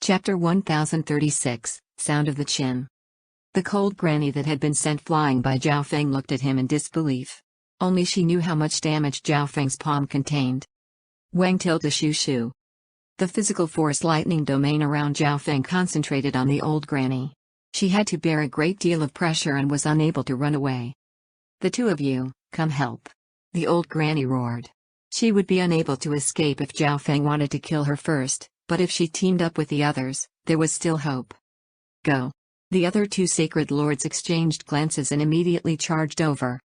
Chapter 1036, Sound of the Chin. The cold granny that had been sent flying by Zhao Feng looked at him in disbelief. Only she knew how much damage Zhao Feng's palm contained. Wang tilde shu shu. The physical force lightning domain around Zhao Feng concentrated on the old granny. She had to bear a great deal of pressure and was unable to run away. "The two of you, come help," the old granny roared. She would be unable to escape if Zhao Feng wanted to kill her first, but if she teamed up with the others, there was still hope. "Go." The other two sacred lords exchanged glances and immediately charged over.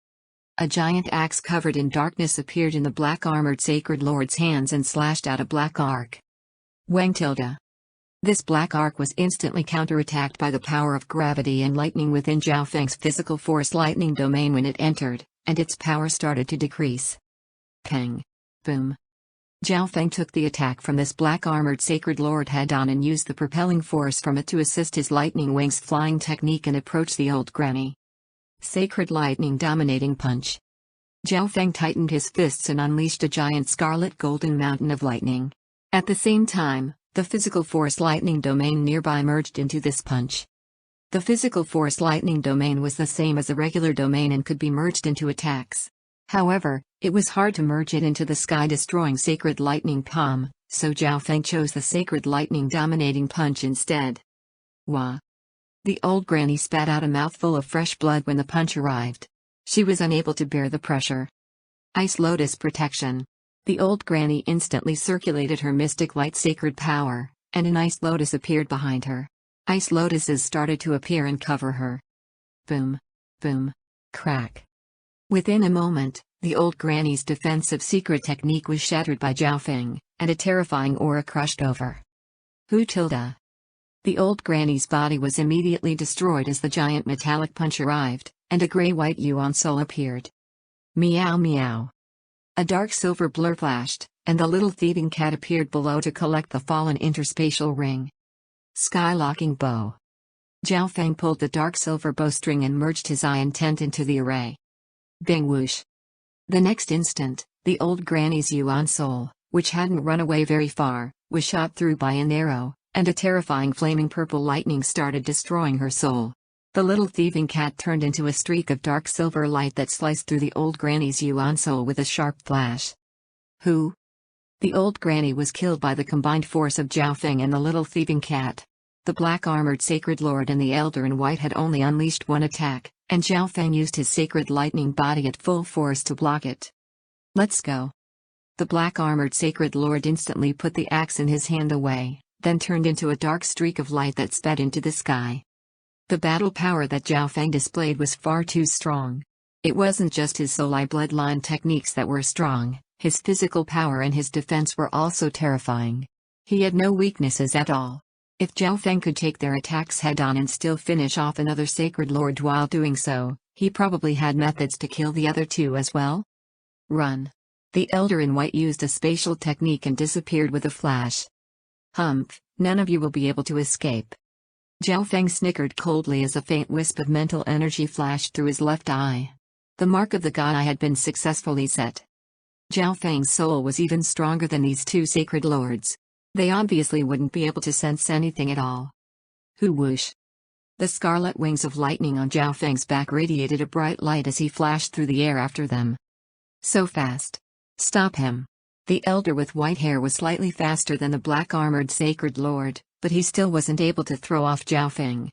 A giant axe covered in darkness appeared in the black-armored sacred lord's hands and slashed out a black arc. Wang tilde. This black arc was instantly counterattacked by the power of gravity and lightning within Zhao Feng's physical force lightning domain when it entered, and its power started to decrease. Peng. Boom. Zhao Feng took the attack from this black-armored sacred lord head-on and used the propelling force from it to assist his lightning wings flying technique and approach the old granny. Sacred lightning dominating punch. Zhao Feng tightened his fists and unleashed a giant scarlet golden mountain of lightning. At the same time, the physical force lightning domain nearby merged into this punch. The physical force lightning domain was the same as a regular domain and could be merged into attacks. However, it was hard to merge it into the sky-destroying sacred lightning palm, so Zhao Feng chose the sacred lightning dominating punch instead. Wah! The old granny spat out a mouthful of fresh blood when the punch arrived. She was unable to bear the pressure. Ice Lotus Protection. The old granny instantly circulated her mystic light sacred power, and an ice lotus appeared behind her. Ice lotuses started to appear and cover her. Boom. Boom. Crack. Within a moment, the old granny's defensive secret technique was shattered by Zhao Feng, and a terrifying aura crushed over. Hu tilde. The old granny's body was immediately destroyed as the giant metallic punch arrived, and a gray-white yuan soul appeared. Meow meow. A dark silver blur flashed, and the little thieving cat appeared below to collect the fallen interspatial ring. Skylocking bow. Zhao Feng pulled the dark silver bowstring and merged his eye intent into the array. Bing whoosh. The next instant, the old granny's yuan soul, which hadn't run away very far, was shot through by an arrow, and a terrifying flaming purple lightning started destroying her soul. The little thieving cat turned into a streak of dark silver light that sliced through the old granny's yuan soul with a sharp flash. Who? The old granny was killed by the combined force of Zhao Feng and the little thieving cat. The black-armored sacred lord and the elder in white had only unleashed one attack, and Zhao Feng used his sacred lightning body at full force to block it. Let's go. The black-armored sacred lord instantly put the axe in his hand away, then turned into a dark streak of light that sped into the sky. The battle power that Zhao Feng displayed was far too strong. It wasn't just his soul-eye bloodline techniques that were strong, his physical power and his defense were also terrifying. He had no weaknesses at all. If Zhao Feng could take their attacks head-on and still finish off another sacred lord while doing so, he probably had methods to kill the other two as well. Run. The elder in white used a spatial technique and disappeared with a flash. Humph, none of you will be able to escape. Zhao Feng snickered coldly as a faint wisp of mental energy flashed through his left eye. The mark of the god eye had been successfully set. Zhao Feng's soul was even stronger than these two sacred lords. They obviously wouldn't be able to sense anything at all. Hu whoosh. The scarlet wings of lightning on Zhao Feng's back radiated a bright light as he flashed through the air after them. So fast. Stop him. The elder with white hair was slightly faster than the black-armored sacred lord, but he still wasn't able to throw off Zhao Feng.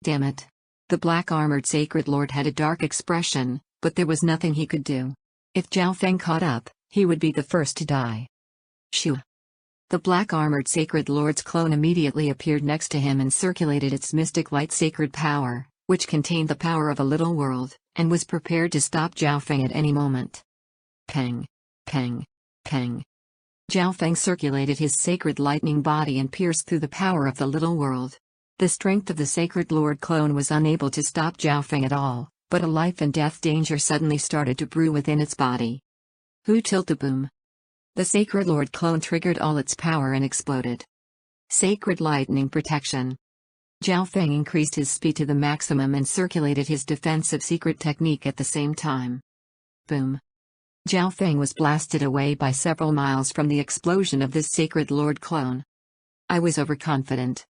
Damn it. The black-armored sacred lord had a dark expression, but there was nothing he could do. If Zhao Feng caught up, he would be the first to die. Shoo. The black-armored sacred lord's clone immediately appeared next to him and circulated its mystic light sacred power, which contained the power of a little world, and was prepared to stop Zhao Feng at any moment. Peng. Peng. Peng. Zhao Feng circulated his sacred lightning body and pierced through the power of the little world. The strength of the sacred lord clone was unable to stop Zhao Feng at all, but a life and death danger suddenly started to brew within its body. Hu tilde boom. The sacred lord clone triggered all its power and exploded. Sacred lightning protection. Zhao Feng increased his speed to the maximum and circulated his defensive secret technique at the same time. Boom. Zhao Feng was blasted away by several miles from the explosion of this sacred lord clone. I was overconfident.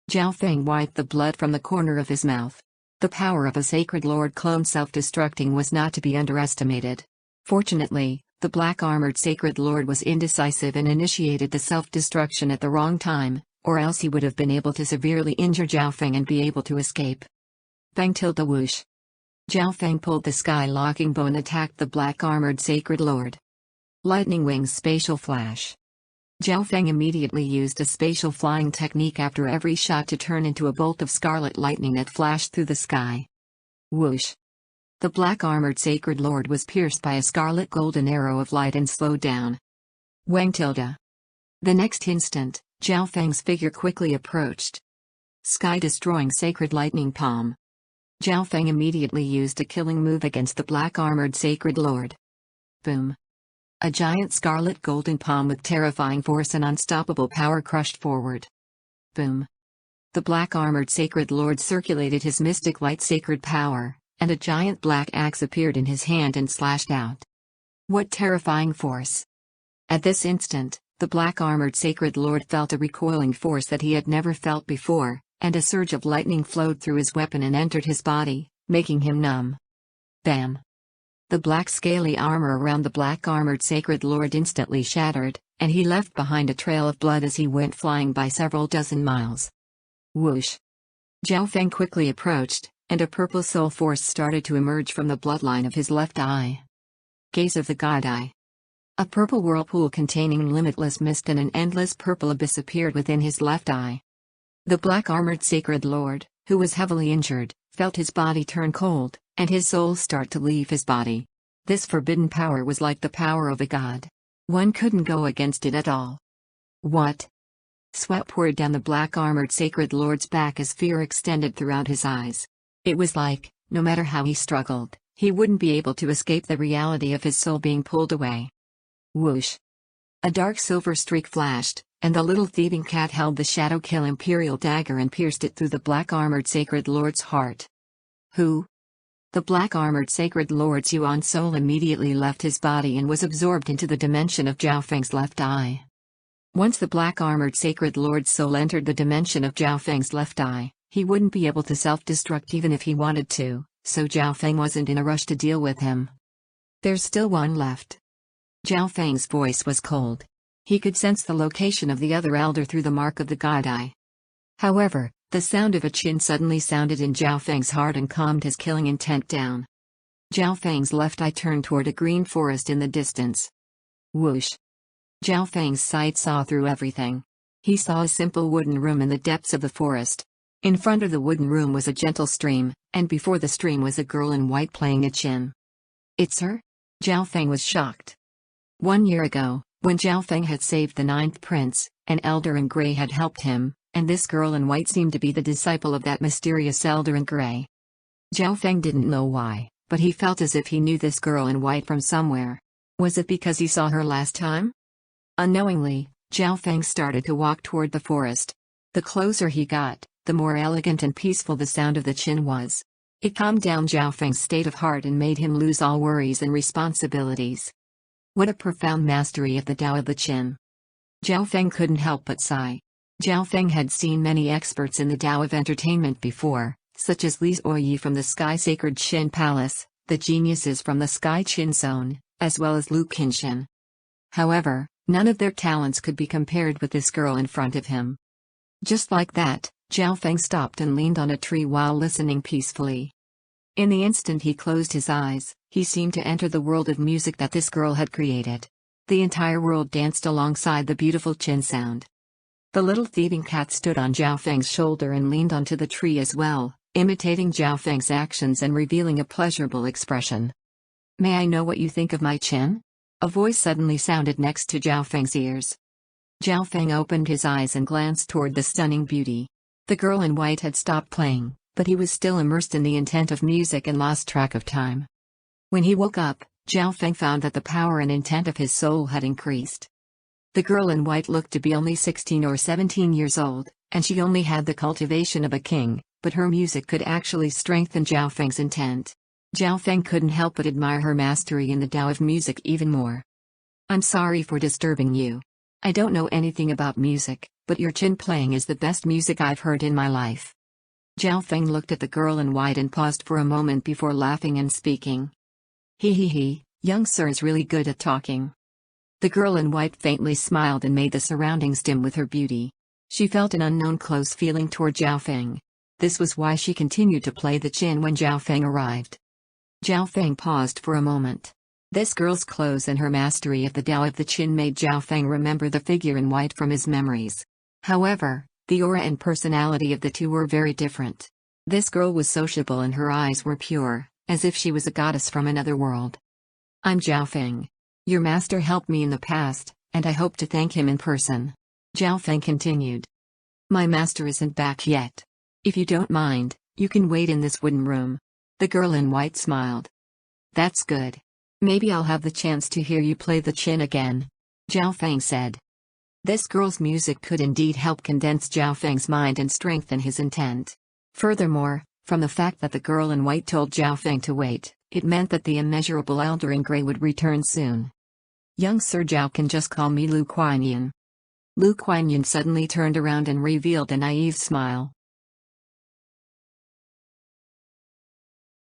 Zhao Feng wiped the blood from the corner of his mouth. The power of a sacred lord clone self-destructing was not to be underestimated. Fortunately, the black-armored sacred lord was indecisive and initiated the self-destruction at the wrong time, or else he would have been able to severely injure Zhao Feng and be able to escape. Bang tilde whoosh. Zhao Feng pulled the sky-locking bow and attacked the black-armored sacred lord. Lightning wings spatial flash. Zhao Feng immediately used a spatial flying technique after every shot to turn into a bolt of scarlet lightning that flashed through the sky. Whoosh. The black-armored sacred lord was pierced by a scarlet golden arrow of light and slowed down. Wang tilde. The next instant, Zhao Feng's figure quickly approached. Sky-destroying sacred lightning palm. Zhao Feng immediately used a killing move against the black-armored sacred lord. Boom. A giant scarlet golden palm with terrifying force and unstoppable power crushed forward. Boom. The black-armored sacred lord circulated his mystic light sacred power, and a giant black axe appeared in his hand and slashed out. What terrifying force! At this instant, the black-armored sacred lord felt a recoiling force that he had never felt before, and a surge of lightning flowed through his weapon and entered his body, making him numb. Bam! The black scaly armor around the black-armored sacred lord instantly shattered, and he left behind a trail of blood as he went flying by several dozen miles. Whoosh! Zhao Feng quickly approached, and a purple soul force started to emerge from the bloodline of his left eye. Gaze of the God Eye. A purple whirlpool containing limitless mist and an endless purple abyss appeared within his left eye. The black-armored sacred lord, who was heavily injured, felt his body turn cold, and his soul start to leave his body. This forbidden power was like the power of a god. One couldn't go against it at all. What? Sweat poured down the black-armored sacred lord's back as fear extended throughout his eyes. It was like, no matter how he struggled, he wouldn't be able to escape the reality of his soul being pulled away. Whoosh! A dark silver streak flashed, and the little thieving cat held the Shadow Kill Imperial dagger and pierced it through the black-armored sacred lord's heart. Who? The black-armored sacred lord's Yuan soul immediately left his body and was absorbed into the dimension of Zhao Feng's left eye. Once the black-armored sacred lord's soul entered the dimension of Zhao Feng's left eye, he wouldn't be able to self-destruct even if he wanted to, so Zhao Feng wasn't in a rush to deal with him. There's still one left. Zhao Feng's voice was cold. He could sense the location of the other elder through the mark of the God Eye. However, the sound of a chin suddenly sounded in Zhao Feng's heart and calmed his killing intent down. Zhao Feng's left eye turned toward a green forest in the distance. Whoosh! Zhao Feng's sight saw through everything. He saw a simple wooden room in the depths of the forest. In front of the wooden room was a gentle stream, and before the stream was a girl in white playing a chin. It's her? Zhao Feng was shocked. 1 year ago, when Zhao Feng had saved the 9th prince, an elder in gray had helped him, and this girl in white seemed to be the disciple of that mysterious elder in gray. Zhao Feng didn't know why, but he felt as if he knew this girl in white from somewhere. Was it because he saw her last time? Unknowingly, Zhao Feng started to walk toward the forest. The closer he got, the more elegant and peaceful the sound of the chin was. It calmed down Zhao Feng's state of heart and made him lose all worries and responsibilities. What a profound mastery of the Tao of the Qin. Zhao Feng couldn't help but sigh. Zhao Feng had seen many experts in the Tao of entertainment before, such as Li Zuoyi from the Sky Sacred Qin Palace, the geniuses from the Sky Qin Zone, as well as Lu Qinshan. However, none of their talents could be compared with this girl in front of him. Just like that, Zhao Feng stopped and leaned on a tree while listening peacefully. In the instant he closed his eyes, he seemed to enter the world of music that this girl had created. The entire world danced alongside the beautiful chin sound. The little thieving cat stood on Zhao Feng's shoulder and leaned onto the tree as well, imitating Zhao Feng's actions and revealing a pleasurable expression. "May I know what you think of my chin?" A voice suddenly sounded next to Zhao Feng's ears. Zhao Feng opened his eyes and glanced toward the stunning beauty. The girl in white had stopped playing, but he was still immersed in the intent of music and lost track of time. When he woke up, Zhao Feng found that the power and intent of his soul had increased. The girl in white looked to be only 16 or 17 years old, and she only had the cultivation of a king, but her music could actually strengthen Zhao Feng's intent. Zhao Feng couldn't help but admire her mastery in the Tao of music even more. "I'm sorry for disturbing you. I don't know anything about music, but your chin playing is the best music I've heard in my life." Zhao Feng looked at the girl in white and paused for a moment before laughing and speaking. He, young sir is really good at talking." The girl in white faintly smiled and made the surroundings dim with her beauty. She felt an unknown close feeling toward Zhao Feng. This was why she continued to play the chin when Zhao Feng arrived. Zhao Feng paused for a moment. This girl's clothes and her mastery of the Tao of the chin made Zhao Feng remember the figure in white from his memories. However, the aura and personality of the two were very different. This girl was sociable and her eyes were pure, as if she was a goddess from another world. "I'm Zhao Feng. Your master helped me in the past, and I hope to thank him in person." Zhao Feng continued. "My master isn't back yet. If you don't mind, you can wait in this wooden room." The girl in white smiled. "That's good. Maybe I'll have the chance to hear you play the chin again," Zhao Feng said. This girl's music could indeed help condense Zhao Feng's mind and strengthen his intent. Furthermore, from the fact that the girl in white told Zhao Feng to wait, it meant that the immeasurable elder in grey would return soon. "Young Sir Zhao can just call me Lu Kuan-yin." Lu Kuan-yin suddenly turned around and revealed a naive smile.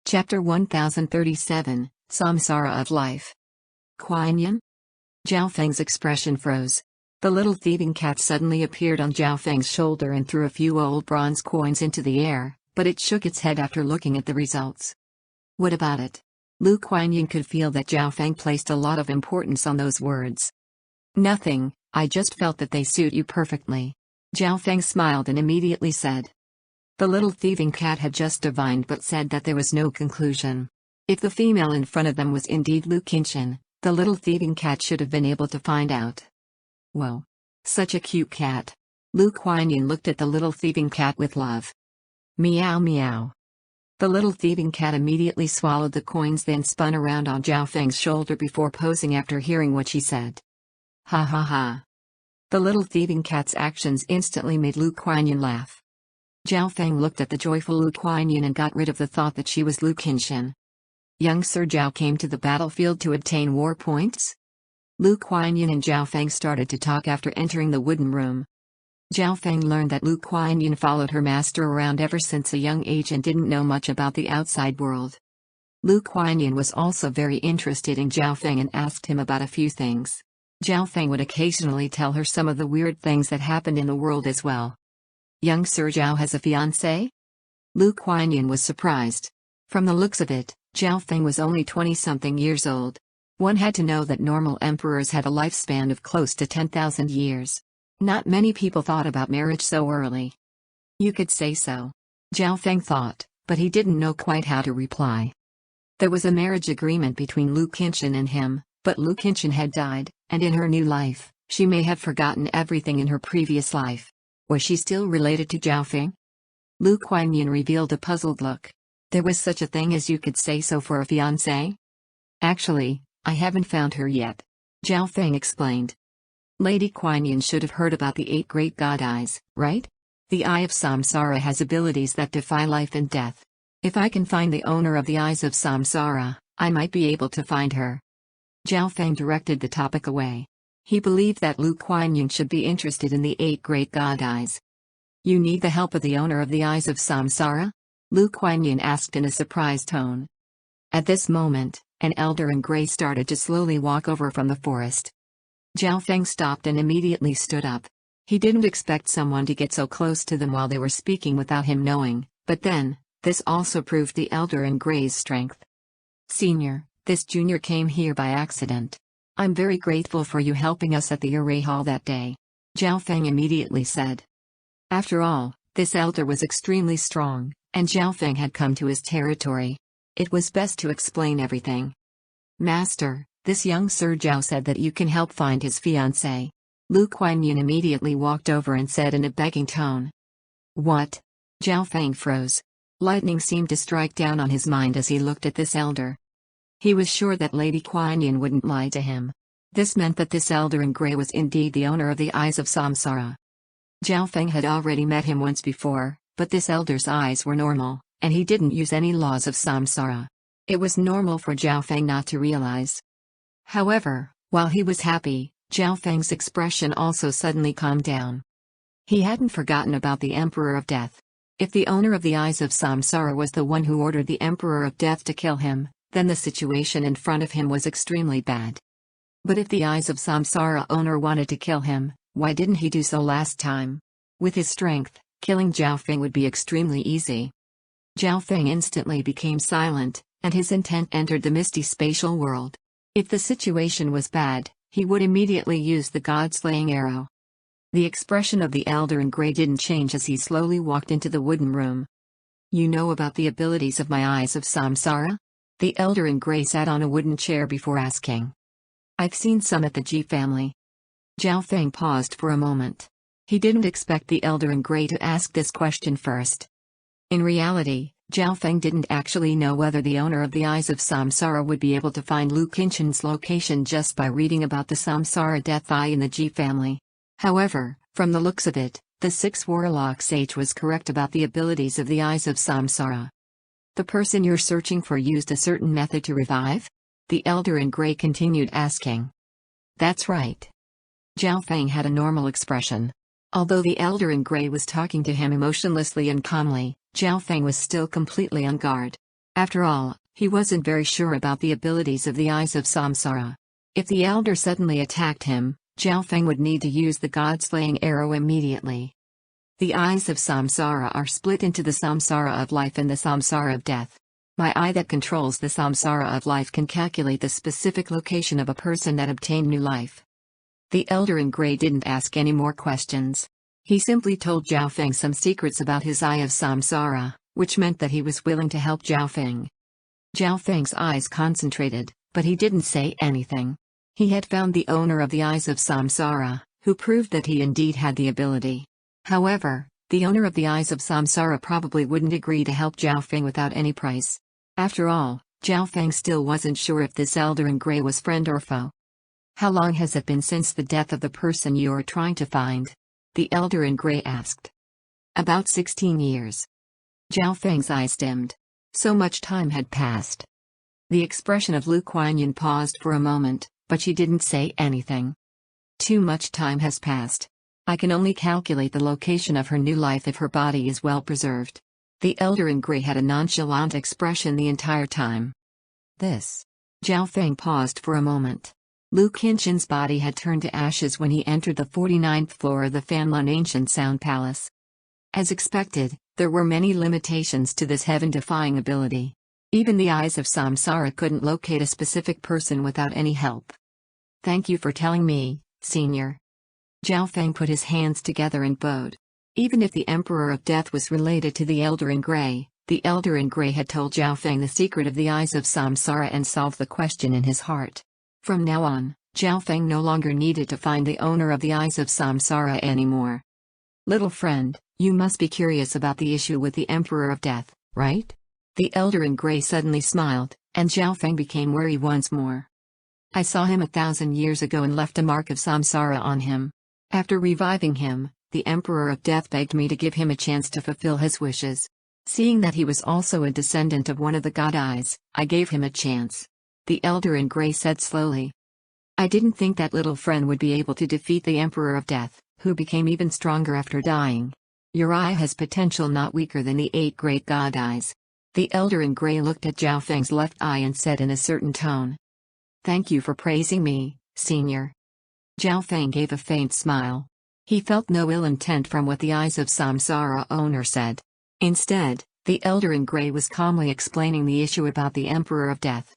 Chapter 1037, Samsara of Life. "Kuan-yin?" Zhao Feng's expression froze. The little thieving cat suddenly appeared on Zhao Feng's shoulder and threw a few old bronze coins into the air, but it shook its head after looking at the results. "What about it?" Lu Kuan-yin could feel that Zhao Feng placed a lot of importance on those words. "Nothing, I just felt that they suit you perfectly." Zhao Feng smiled and immediately said. The little thieving cat had just divined but said that there was no conclusion. If the female in front of them was indeed Lu Qinshan, the little thieving cat should have been able to find out. "Whoa. Such a cute cat." Lu Kuan-yin looked at the little thieving cat with love. "Meow meow." The little thieving cat immediately swallowed the coins, then spun around on Zhao Feng's shoulder before posing after hearing what she said. "Ha ha ha." The little thieving cat's actions instantly made Lu Kuan-yin laugh. Zhao Feng looked at the joyful Lu Kuan-yin and got rid of the thought that she was Lu Qinshan. "Young Sir Zhao came to the battlefield to obtain war points?" Lu Kuan-yin and Zhao Feng started to talk after entering the wooden room. Zhao Feng learned that Lu Kuan-yin followed her master around ever since a young age and didn't know much about the outside world. Lu Kuan-yin was also very interested in Zhao Feng and asked him about a few things. Zhao Feng would occasionally tell her some of the weird things that happened in the world as well. "Young Sir Zhao has a fiancé?" Lu Kuan-yin was surprised. From the looks of it, Zhao Feng was only 20-something years old. One had to know that normal emperors had a lifespan of close to 10,000 years. Not many people thought about marriage so early. "You could say so," Zhao Feng thought, but he didn't know quite how to reply. There was a marriage agreement between Lu Qinshan and him, but Lu Qinshan had died, and in her new life, she may have forgotten everything in her previous life. Was she still related to Zhao Feng? Lu Kuan-yin revealed a puzzled look. "There was such a thing as you could say so for a fiancé?" "Actually, I haven't found her yet," Zhao Feng explained. "Lady Kuan-yin should have heard about the 8 great god eyes, right? The Eye of Samsara has abilities that defy life and death. If I can find the owner of the Eyes of Samsara, I might be able to find her." Zhao Feng directed the topic away. He believed that Lu Kuan-yin should be interested in the 8 great god eyes. "You need the help of the owner of the Eyes of Samsara?" Lu Kuan-yin asked in a surprised tone. At this moment, an elder in grey started to slowly walk over from the forest. Zhao Feng stopped and immediately stood up. He didn't expect someone to get so close to them while they were speaking without him knowing, but then, this also proved the elder in grey's strength. "Senior, this junior came here by accident. I'm very grateful for you helping us at the array hall that day," Zhao Feng immediately said. After all, this elder was extremely strong, and Zhao Feng had come to his territory. It was best to explain everything. "Master, this young Sir Zhao said that you can help find his fiancée." Lu Kuan-yin immediately walked over and said in a begging tone. "What?" Zhao Feng froze. Lightning seemed to strike down on his mind as he looked at this elder. He was sure that Lady Kuan-yin wouldn't lie to him. This meant that this elder in grey was indeed the owner of the Eyes of Samsara. Zhao Feng had already met him once before, but this elder's eyes were normal, and he didn't use any laws of Samsara. It was normal for Zhao Feng not to realize. However, while he was happy, Zhao Feng's expression also suddenly calmed down. He hadn't forgotten about the Emperor of Death. If the owner of the Eyes of Samsara was the one who ordered the Emperor of Death to kill him, then the situation in front of him was extremely bad. But if the Eyes of Samsara owner wanted to kill him, why didn't he do so last time? With his strength, killing Zhao Feng would be extremely easy. Zhao Feng instantly became silent, and his intent entered the misty spatial world. If the situation was bad, he would immediately use the god-slaying arrow. The expression of the elder in grey didn't change as he slowly walked into the wooden room. You know about the abilities of my Eyes of Samsara? The elder in grey sat on a wooden chair before asking. I've seen some at the Ji family. Zhao Feng paused for a moment. He didn't expect the elder in grey to ask this question first. In reality, Zhao Feng didn't actually know whether the owner of the Eyes of Samsara would be able to find Lu Qinshan's location just by reading about the Samsara Death Eye in the Ji family. However, from the looks of it, the six warlock sage was correct about the abilities of the Eyes of Samsara. The person you're searching for used a certain method to revive? The elder in grey continued asking. That's right. Zhao Feng had a normal expression. Although the elder in grey was talking to him emotionlessly and calmly, Zhao Feng was still completely on guard. After all, he wasn't very sure about the abilities of the Eyes of Samsara. If the elder suddenly attacked him, Zhao Feng would need to use the god-slaying arrow immediately. The Eyes of Samsara are split into the Samsara of life and the Samsara of death. My eye that controls the Samsara of life can calculate the specific location of a person that obtained new life. The elder in grey didn't ask any more questions. He simply told Zhao Feng some secrets about his Eye of Samsara, which meant that he was willing to help Zhao Feng. Zhao Feng's eyes concentrated, but he didn't say anything. He had found the owner of the Eyes of Samsara, who proved that he indeed had the ability. However, the owner of the Eyes of Samsara probably wouldn't agree to help Zhao Feng without any price. After all, Zhao Feng still wasn't sure if this elder in grey was friend or foe. How long has it been since the death of the person you are trying to find? The elder in grey asked. About 16 years. Zhao Feng's eyes dimmed. So much time had passed. The expression of Lu Qianyan paused for a moment, but she didn't say anything. Too much time has passed. I can only calculate the location of her new life if her body is well preserved. The elder in grey had a nonchalant expression the entire time. This. Zhao Feng paused for a moment. Lu Qinshan's body had turned to ashes when he entered the 49th floor of the Fanlun Ancient Sound Palace. As expected, there were many limitations to this heaven-defying ability. Even the Eyes of Samsara couldn't locate a specific person without any help. Thank you for telling me, Senior. Zhao Feng put his hands together and bowed. Even if the Emperor of Death was related to the Elder in Grey, the Elder in Grey had told Zhao Feng the secret of the Eyes of Samsara and solved the question in his heart. From now on, Zhao Feng no longer needed to find the owner of the Eyes of Samsara anymore. Little friend, you must be curious about the issue with the Emperor of Death, right? The Elder in Grey suddenly smiled, and Zhao Feng became wary once more. I saw him 1,000 years ago and left a mark of samsara on him. After reviving him, the Emperor of Death begged me to give him a chance to fulfill his wishes. Seeing that he was also a descendant of one of the god eyes, I gave him a chance. The Elder in Grey said slowly. I didn't think that little friend would be able to defeat the Emperor of Death, who became even stronger after dying. Your eye has potential not weaker than the 8 great god eyes. The Elder in Grey looked at Zhao Feng's left eye and said in a certain tone. Thank you for praising me, Senior. Zhao Feng gave a faint smile. He felt no ill intent from what the Eyes of Samsara owner said. Instead, the Elder in Grey was calmly explaining the issue about the Emperor of Death.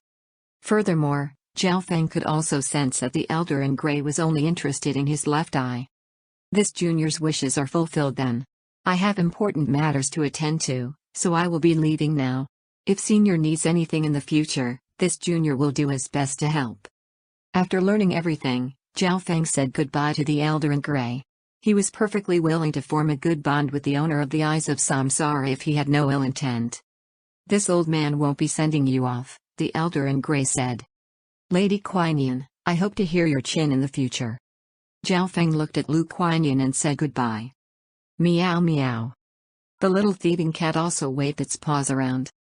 Furthermore, Zhao Feng could also sense that the Elder in Grey was only interested in his left eye. This junior's wishes are fulfilled then. I have important matters to attend to, so I will be leaving now. If Senior needs anything in the future, this junior will do his best to help. After learning everything, Zhao Feng said goodbye to the Elder in Grey. He was perfectly willing to form a good bond with the owner of the Eyes of Samsara if he had no ill intent. This old man won't be sending you off, the Elder in Grey said. Lady Qianyan, I hope to hear your chin in the future. Zhao Feng looked at Lu Qianyan and said goodbye. Meow meow. The little thieving cat also waved its paws around.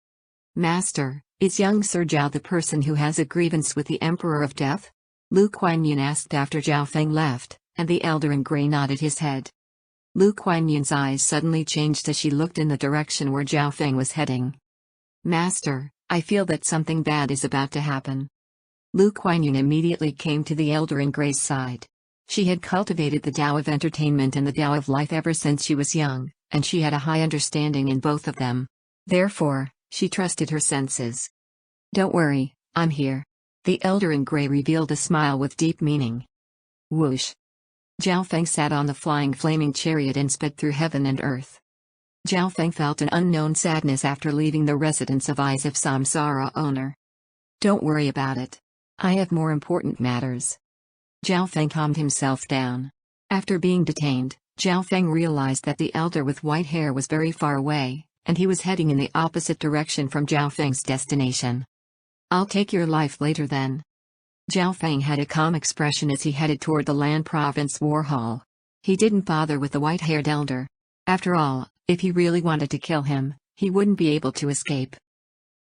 Master, is young Sir Zhao the person who has a grievance with the Emperor of Death? Lu Qianyan asked after Zhao Feng left, and the Elder in Grey nodded his head. Lu Kuan-Yun's eyes suddenly changed as she looked in the direction where Zhao Feng was heading. Master, I feel that something bad is about to happen. Lu Kuan-Yun immediately came to the elder in Gray's side. She had cultivated the Tao of entertainment and the Tao of life ever since she was young, and she had a high understanding in both of them. Therefore, she trusted her senses. Don't worry, I'm here. The elder in gray revealed a smile with deep meaning. Whoosh! Zhao Feng sat on the flying flaming chariot and sped through heaven and earth. Zhao Feng felt an unknown sadness after leaving the residence of Eyes of Samsara owner. Don't worry about it. I have more important matters. Zhao Feng calmed himself down. After being detained, Zhao Feng realized that the elder with white hair was very far away, and he was heading in the opposite direction from Zhao Feng's destination. I'll take your life later then. Zhao Feng had a calm expression as he headed toward the Lan Province War Hall. He didn't bother with the white-haired elder. After all, if he really wanted to kill him, he wouldn't be able to escape.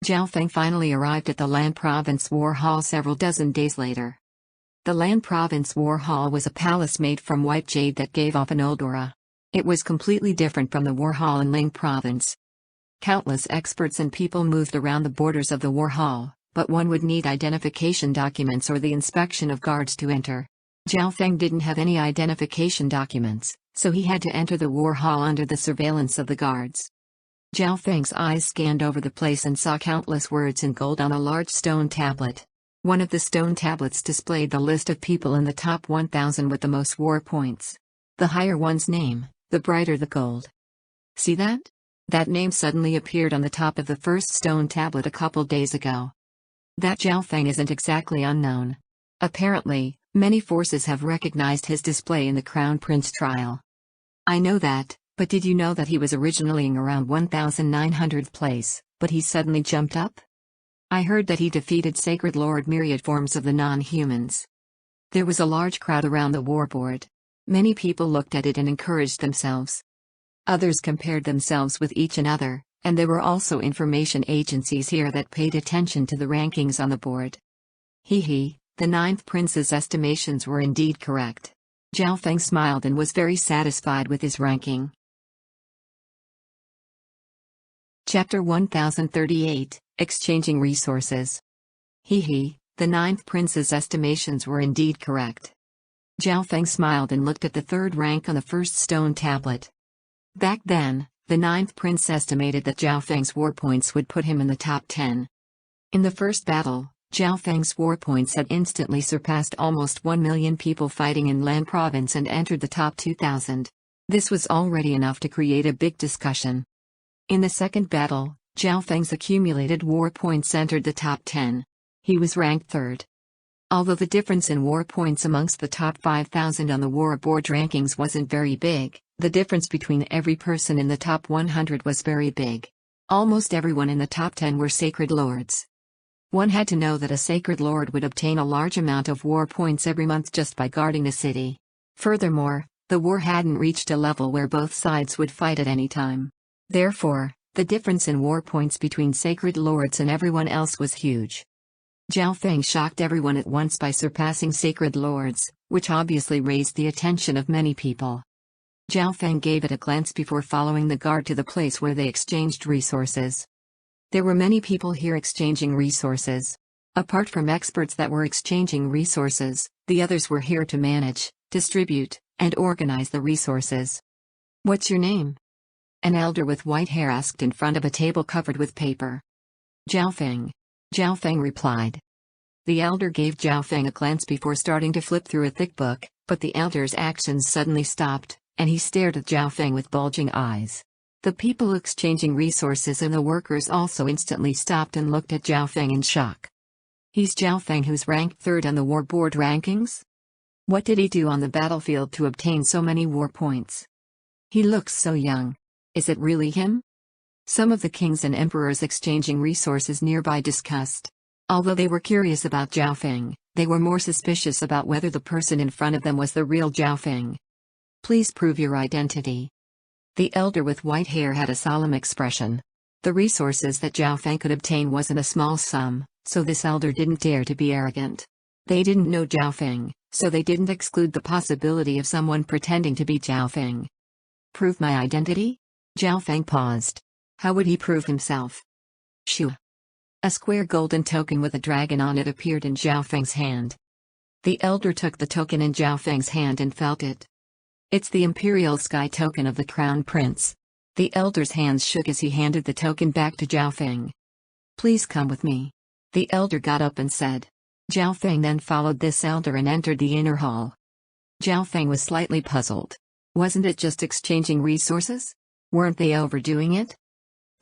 Zhao Feng finally arrived at the Lan Province War Hall several dozen days later. The Lan Province War Hall was a palace made from white jade that gave off an old aura. It was completely different from the War Hall in Ling Province. Countless experts and people moved around the borders of the War Hall, but one would need identification documents or the inspection of guards to enter. Zhao Feng didn't have any identification documents, so he had to enter the War Hall under the surveillance of the guards. Zhao Feng's eyes scanned over the place and saw countless words in gold on a large stone tablet. One of the stone tablets displayed the list of people in the top 1,000 with the most war points. The higher one's name, the brighter the gold. See that? That name suddenly appeared on the top of the first stone tablet a couple days ago. That Zhao Feng isn't exactly unknown. Apparently, many forces have recognized his display in the Crown Prince trial. I know that, but did you know that he was originally in around 1,900th place, but he suddenly jumped up? I heard that he defeated Sacred Lord myriad forms of the non-humans. There was a large crowd around the war board. Many people looked at it and encouraged themselves. Others compared themselves with each another, and there were also information agencies here that paid attention to the rankings on the board. The 9th prince's estimations were indeed correct. Zhao Feng smiled and was very satisfied with his ranking. Chapter 1038, Exchanging Resources. The 9th prince's estimations were indeed correct. Zhao Feng smiled and looked at the third rank on the first stone tablet. Back then, the 9th prince estimated that Zhao Feng's war points would put him in the top 10. In the first battle, Zhao Feng's war points had instantly surpassed almost 1 million people fighting in Lan Province and entered the top 2,000. This was already enough to create a big discussion. In the second battle, Zhao Feng's accumulated war points entered the top 10. He was ranked third. Although the difference in war points amongst the top 5,000 on the war board rankings wasn't very big, the difference between every person in the top 100 was very big. Almost everyone in the top 10 were sacred lords. One had to know that a sacred lord would obtain a large amount of war points every month just by guarding the city. Furthermore, the war hadn't reached a level where both sides would fight at any time. Therefore, the difference in war points between sacred lords and everyone else was huge. Zhao Feng shocked everyone at once by surpassing sacred lords, which obviously raised the attention of many people. Zhao Feng gave it a glance before following the guard to the place where they exchanged resources. There were many people here exchanging resources. Apart from experts that were exchanging resources, the others were here to manage, distribute, and organize the resources. What's your name? An elder with white hair asked in front of a table covered with paper. Zhao Feng. Zhao Feng replied. The elder gave Zhao Feng a glance before starting to flip through a thick book, but the elder's actions suddenly stopped, and he stared at Zhao Feng with bulging eyes. The people exchanging resources and the workers also instantly stopped and looked at Zhao Feng in shock. He's Zhao Feng who's ranked third on the war board rankings? What did he do on the battlefield to obtain so many war points? He looks so young. Is it really him? Some of the kings and emperors exchanging resources nearby discussed. Although they were curious about Zhao Feng, they were more suspicious about whether the person in front of them was the real Zhao Feng. Please prove your identity. The elder with white hair had a solemn expression. The resources that Zhao Feng could obtain wasn't a small sum, so this elder didn't dare to be arrogant. They didn't know Zhao Feng, so they didn't exclude the possibility of someone pretending to be Zhao Feng. Prove my identity? Zhao Feng paused. How would he prove himself? Shoo. A square golden token with a dragon on it appeared in Zhao Feng's hand. The elder took the token in Zhao Feng's hand and felt it. It's the Imperial Sky token of the Crown Prince. The elder's hands shook as he handed the token back to Zhao Feng. Please come with me. The elder got up and said. Zhao Feng then followed this elder and entered the inner hall. Zhao Feng was slightly puzzled. Wasn't it just exchanging resources? Weren't they overdoing it?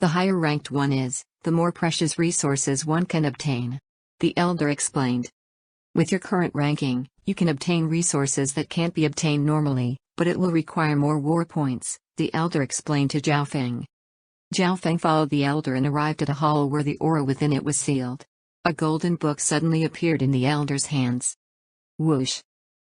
The higher ranked one is, the more precious resources one can obtain. The elder explained. With your current ranking, you can obtain resources that can't be obtained normally, but it will require more war points, the elder explained to Zhao Feng. Zhao Feng followed the elder and arrived at a hall where the aura within it was sealed. A golden book suddenly appeared in the elder's hands. Whoosh!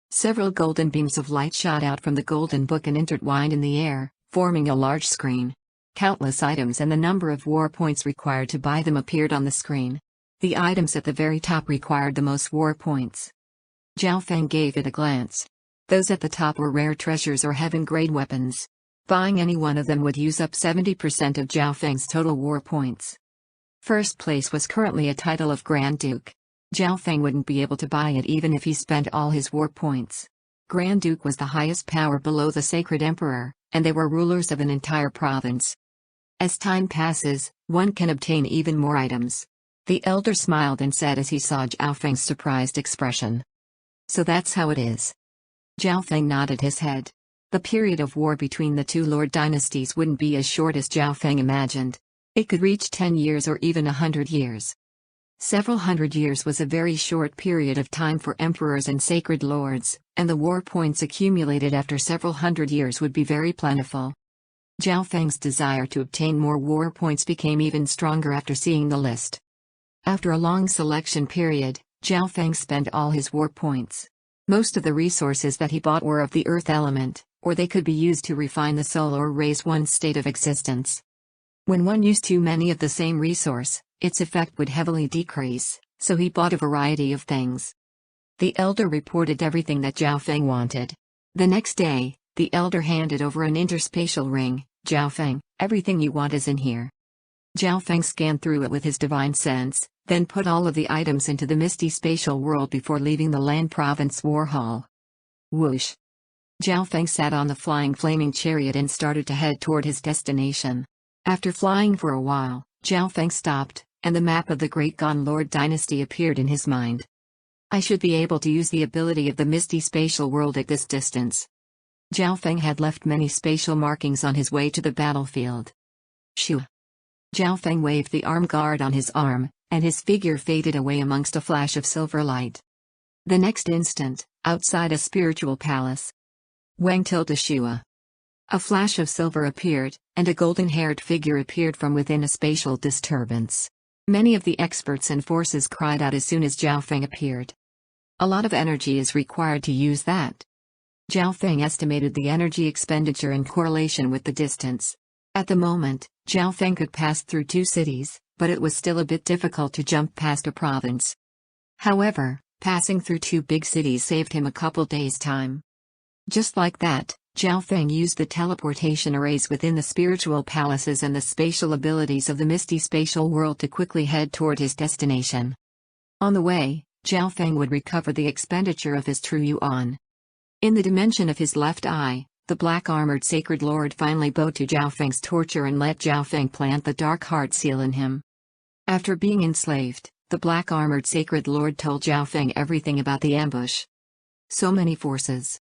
Several golden beams of light shot out from the golden book and intertwined in the air, forming a large screen. Countless items and the number of war points required to buy them appeared on the screen. The items at the very top required the most war points. Zhao Feng gave it a glance. Those at the top were rare treasures or heaven-grade weapons. Buying any one of them would use up 70% of Zhao Feng's total war points. First place was currently a title of Grand Duke. Zhao Feng wouldn't be able to buy it even if he spent all his war points. Grand Duke was the highest power below the Sacred Emperor, and they were rulers of an entire province. As time passes, one can obtain even more items. The elder smiled and said as he saw Zhao Feng's surprised expression. So that's how it is. Zhao Feng nodded his head. The period of war between the two lord dynasties wouldn't be as short as Zhao Feng imagined. It could reach 10 years or even 100 years. Several hundred years was a very short period of time for emperors and sacred lords, and the war points accumulated after several hundred years would be very plentiful. Zhao Feng's desire to obtain more war points became even stronger after seeing the list. After a long selection period, Zhao Feng spent all his war points. Most of the resources that he bought were of the earth element, or they could be used to refine the soul or raise one's state of existence. When one used too many of the same resource, its effect would heavily decrease, so he bought a variety of things. The elder reported everything that Zhao Feng wanted. The next day, the elder handed over an interspatial ring. Zhao Feng, everything you want is in here. Zhao Feng scanned through it with his divine sense, then put all of the items into the misty spatial world before leaving the Land Province War Hall. Whoosh! Zhao Feng sat on the flying flaming chariot and started to head toward his destination. After flying for a while, Zhao Feng stopped, and the map of the Great Gon Lord dynasty appeared in his mind. I should be able to use the ability of the misty spatial world at this distance. Zhao Feng had left many spatial markings on his way to the battlefield. Shoo! Zhao Feng waved the arm guard on his arm, and his figure faded away amongst a flash of silver light. The next instant, outside a spiritual palace. Wang tilde Shua. A flash of silver appeared, and a golden-haired figure appeared from within a spatial disturbance. Many of the experts and forces cried out as soon as Zhao Feng appeared. A lot of energy is required to use that. Zhao Feng estimated the energy expenditure in correlation with the distance. At the moment, Zhao Feng could pass through 2 cities, but it was still a bit difficult to jump past a province. However, passing through 2 big cities saved him a couple days' time. Just like that, Zhao Feng used the teleportation arrays within the spiritual palaces and the spatial abilities of the misty spatial world to quickly head toward his destination. On the way, Zhao Feng would recover the expenditure of his true yuan. In the dimension of his left eye, the black-armored sacred lord finally bowed to Zhao Feng's torture and let Zhao Feng plant the dark heart seal in him. After being enslaved, the black-armored sacred lord told Zhao Feng everything about the ambush. So many forces.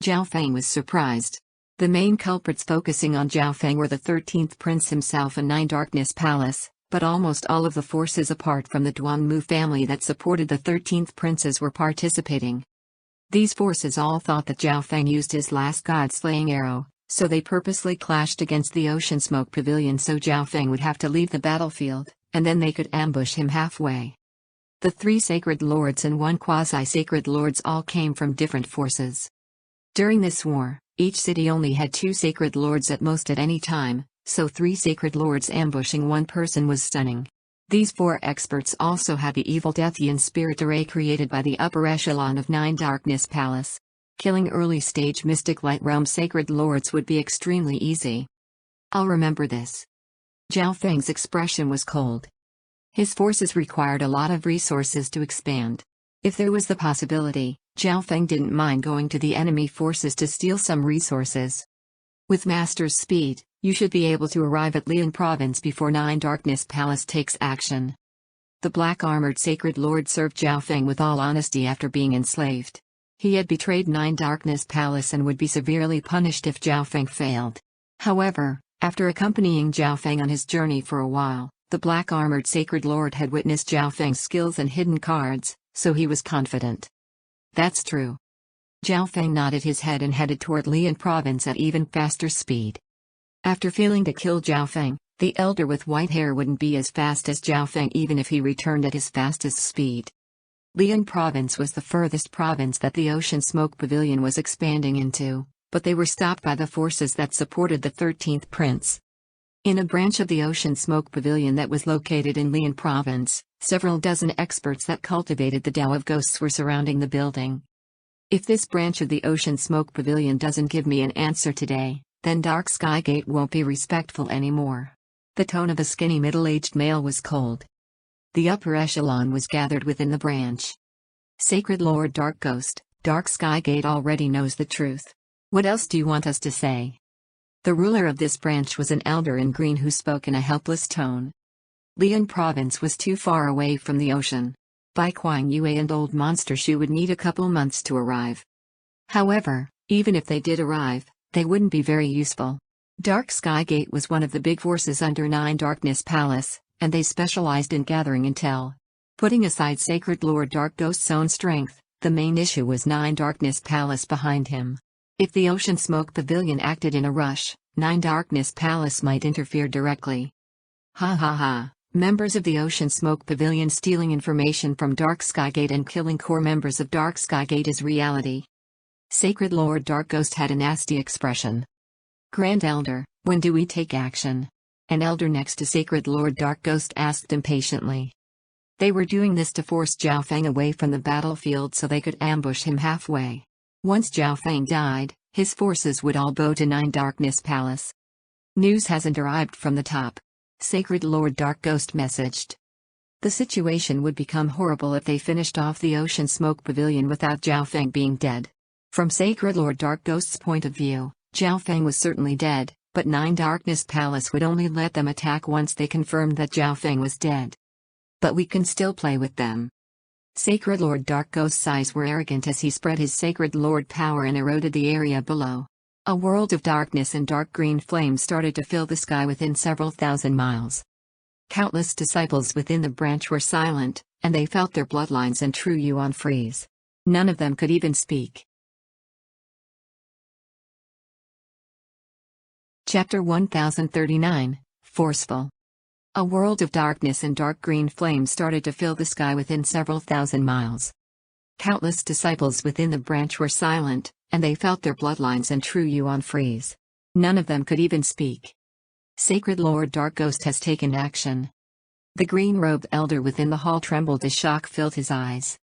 Zhao Feng was surprised. The main culprits focusing on Zhao Feng were the 13th prince himself and 9 Darkness Palace, but almost all of the forces apart from the Duanmu family that supported the 13th princes were participating. These forces all thought that Zhao Feng used his last god-slaying arrow, so they purposely clashed against the Ocean Smoke Pavilion so Zhao Feng would have to leave the battlefield, and then they could ambush him halfway. The 3 sacred lords and 1 quasi-sacred lords all came from different forces. During this war, each city only had 2 sacred lords at most at any time, so 3 sacred lords ambushing 1 person was stunning. These 4 experts also had the evil Deathian spirit array created by the upper echelon of 9 Darkness Palace. Killing early-stage Mystic Light Realm Sacred Lords would be extremely easy. I'll remember this. Zhao Feng's expression was cold. His forces required a lot of resources to expand. If there was the possibility, Zhao Feng didn't mind going to the enemy forces to steal some resources. With Master's speed, you should be able to arrive at Lian Province before Nine Darkness Palace takes action. The black-armored Sacred Lord served Zhao Feng with all honesty after being enslaved. He had betrayed Nine Darkness Palace and would be severely punished if Zhao Feng failed. However, after accompanying Zhao Feng on his journey for a while, the black-armored Sacred Lord had witnessed Zhao Feng's skills and hidden cards, so he was confident. That's true. Zhao Feng nodded his head and headed toward Lian Province at even faster speed. After failing to kill Zhao Feng, the elder with white hair wouldn't be as fast as Zhao Feng even if he returned at his fastest speed. Lian Province was the furthest province that the Ocean Smoke Pavilion was expanding into, but they were stopped by the forces that supported the 13th Prince. In a branch of the Ocean Smoke Pavilion that was located in Lian Province, several dozen experts that cultivated the Tao of Ghosts were surrounding the building. If this branch of the Ocean Smoke Pavilion doesn't give me an answer today, then Dark Sky Gate won't be respectful anymore. The tone of a skinny middle-aged male was cold. The upper echelon was gathered within the branch. Sacred Lord Dark Ghost, Dark Sky Gate already knows the truth. What else do you want us to say? The ruler of this branch was an elder in green who spoke in a helpless tone. Lian Province was too far away from the ocean. Bai Kuang Yue and Old Monster Shu would need a couple months to arrive. However, even if they did arrive, they wouldn't be very useful. Dark Sky Gate was one of the big forces under Nine Darkness Palace, and they specialized in gathering intel. Putting aside Sacred Lord Dark Ghost's own strength, the main issue was Nine Darkness Palace behind him. If the Ocean Smoke Pavilion acted in a rush, Nine Darkness Palace might interfere directly. Ha ha ha, members of the Ocean Smoke Pavilion stealing information from Dark Sky Gate and killing core members of Dark Sky Gate is reality. Sacred Lord Dark Ghost had a nasty expression. Grand Elder, when do we take action? An elder next to Sacred Lord Dark Ghost asked impatiently. They were doing this to force Zhao Feng away from the battlefield so they could ambush him halfway. Once Zhao Feng died, his forces would all bow to Nine Darkness Palace. News hasn't arrived from the top. Sacred Lord Dark Ghost messaged. The situation would become horrible if they finished off the Ocean Smoke Pavilion without Zhao Feng being dead. From Sacred Lord Dark Ghost's point of view, Zhao Feng was certainly dead, but Nine Darkness Palace would only let them attack once they confirmed that Zhao Feng was dead. But we can still play with them. Sacred Lord Dark Ghost's eyes were arrogant as he spread his Sacred Lord power and eroded the area below. A world of darkness and dark green flames started to fill the sky within several thousand miles. Countless disciples within the branch were silent, and they felt their bloodlines and true yuan freeze. None of them could even speak. Chapter 1039, Forceful. A world of darkness and dark green flames started to fill the sky within several thousand miles. Countless disciples within the branch were silent, and they felt their bloodlines and true yuan freeze. None of them could even speak. Sacred Lord Dark Ghost has taken action. The green-robed elder within the hall trembled as shock filled his eyes.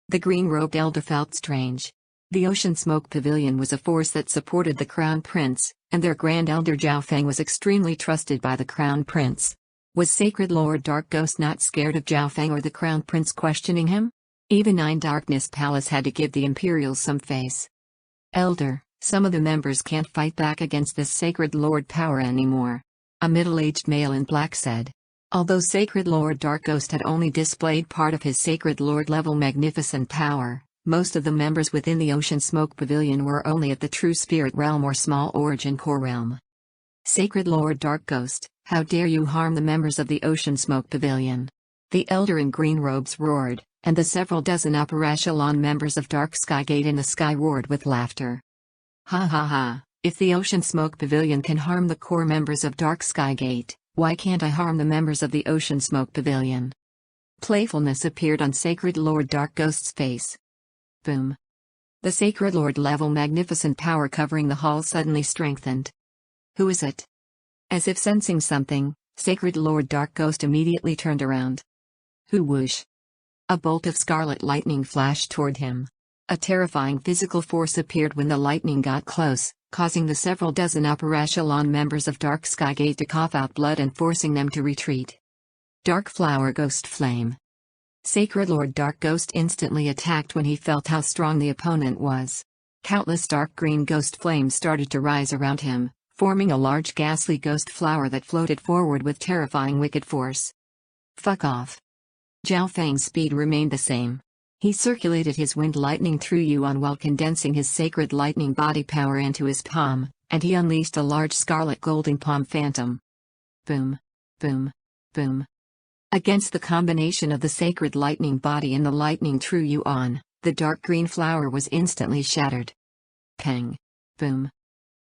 The green-robed elder felt strange. The Ocean Smoke Pavilion was a force that supported the Crown Prince, and their Grand Elder Zhao Feng was extremely trusted by the Crown Prince. Was Sacred Lord Dark Ghost not scared of Zhao Feng or the Crown Prince questioning him? Even Nine Darkness Palace had to give the Imperials some face. Elder, some of the members can't fight back against this Sacred Lord power anymore. A middle-aged male in black said. Although Sacred Lord Dark Ghost had only displayed part of his Sacred Lord level magnificent power, most of the members within the Ocean Smoke Pavilion were only at the True Spirit Realm or Small Origin Core Realm. Sacred Lord Dark Ghost, how dare you harm the members of the Ocean Smoke Pavilion? The elder in green robes roared, and the several dozen upper echelon members of Dark Sky Gate in the sky roared with laughter. Ha ha ha, if the Ocean Smoke Pavilion can harm the core members of Dark Sky Gate, why can't I harm the members of the Ocean Smoke Pavilion? Playfulness appeared on Sacred Lord Dark Ghost's face. Boom. The Sacred Lord level magnificent power covering the hall suddenly strengthened. Who is it? As if sensing something, Sacred Lord Dark Ghost immediately turned around. Who whoosh? A bolt of scarlet lightning flashed toward him. A terrifying physical force appeared when the lightning got close, causing the several dozen upper echelon members of Dark Skygate to cough out blood and forcing them to retreat. Dark Flower Ghost Flame. Sacred Lord Dark Ghost instantly attacked when he felt how strong the opponent was. Countless dark green ghost flames started to rise around him, forming a large ghastly ghost flower that floated forward with terrifying wicked force. Fuck off. Zhao Feng's speed remained the same. He circulated his wind lightning through Yuan while condensing his sacred lightning body power into his palm, and he unleashed a large scarlet golden palm phantom. Boom. Boom. Boom. Against the combination of the sacred lightning body and the lightning true Yuan, the dark green flower was instantly shattered. Peng. Boom.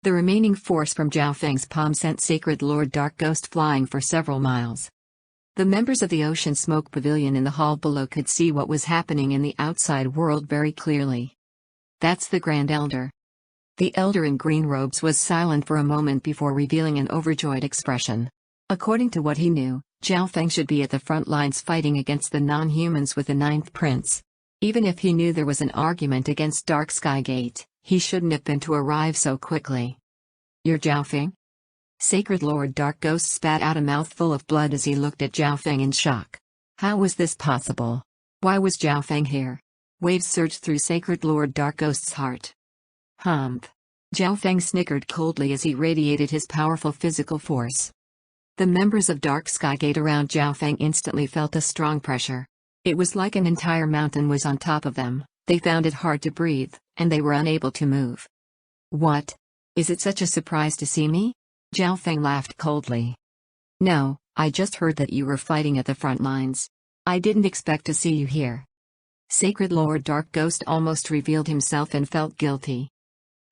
The remaining force from Zhao Feng's palm sent Sacred Lord Dark Ghost flying for several miles. The members of the Ocean Smoke Pavilion in the hall below could see what was happening in the outside world very clearly. That's the Grand Elder. The Elder in green robes was silent for a moment before revealing an overjoyed expression. According to what he knew, Zhao Feng should be at the front lines fighting against the non-humans with the Ninth Prince. Even if he knew there was an argument against Dark Skygate, he shouldn't have been to arrive so quickly. You're Zhao Feng? Sacred Lord Dark Ghost spat out a mouthful of blood as he looked at Zhao Feng in shock. How was this possible? Why was Zhao Feng here? Waves surged through Sacred Lord Dark Ghost's heart. Humph. Zhao Feng snickered coldly as he radiated his powerful physical force. The members of Dark Skygate around Zhao Feng instantly felt a strong pressure. It was like an entire mountain was on top of them. They found it hard to breathe, and they were unable to move. What? Is it such a surprise to see me? Zhao Feng laughed coldly. No, I just heard that you were fighting at the front lines. I didn't expect to see you here. Sacred Lord Dark Ghost almost revealed himself and felt guilty.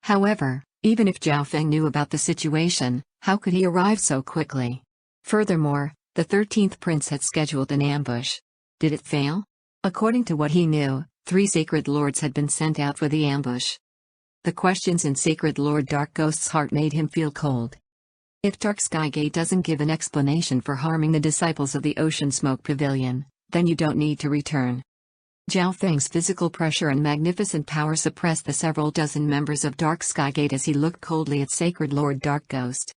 However, even if Zhao Feng knew about the situation, how could he arrive so quickly? Furthermore, the 13th Prince had scheduled an ambush. Did it fail? According to what he knew, 3 Sacred Lords had been sent out for the ambush. The questions in Sacred Lord Dark Ghost's heart made him feel cold. If Dark Skygate doesn't give an explanation for harming the disciples of the Ocean Smoke Pavilion, then you don't need to return. Zhao Feng's physical pressure and magnificent power suppressed the several dozen members of Dark Skygate as he looked coldly at Sacred Lord Dark Ghost.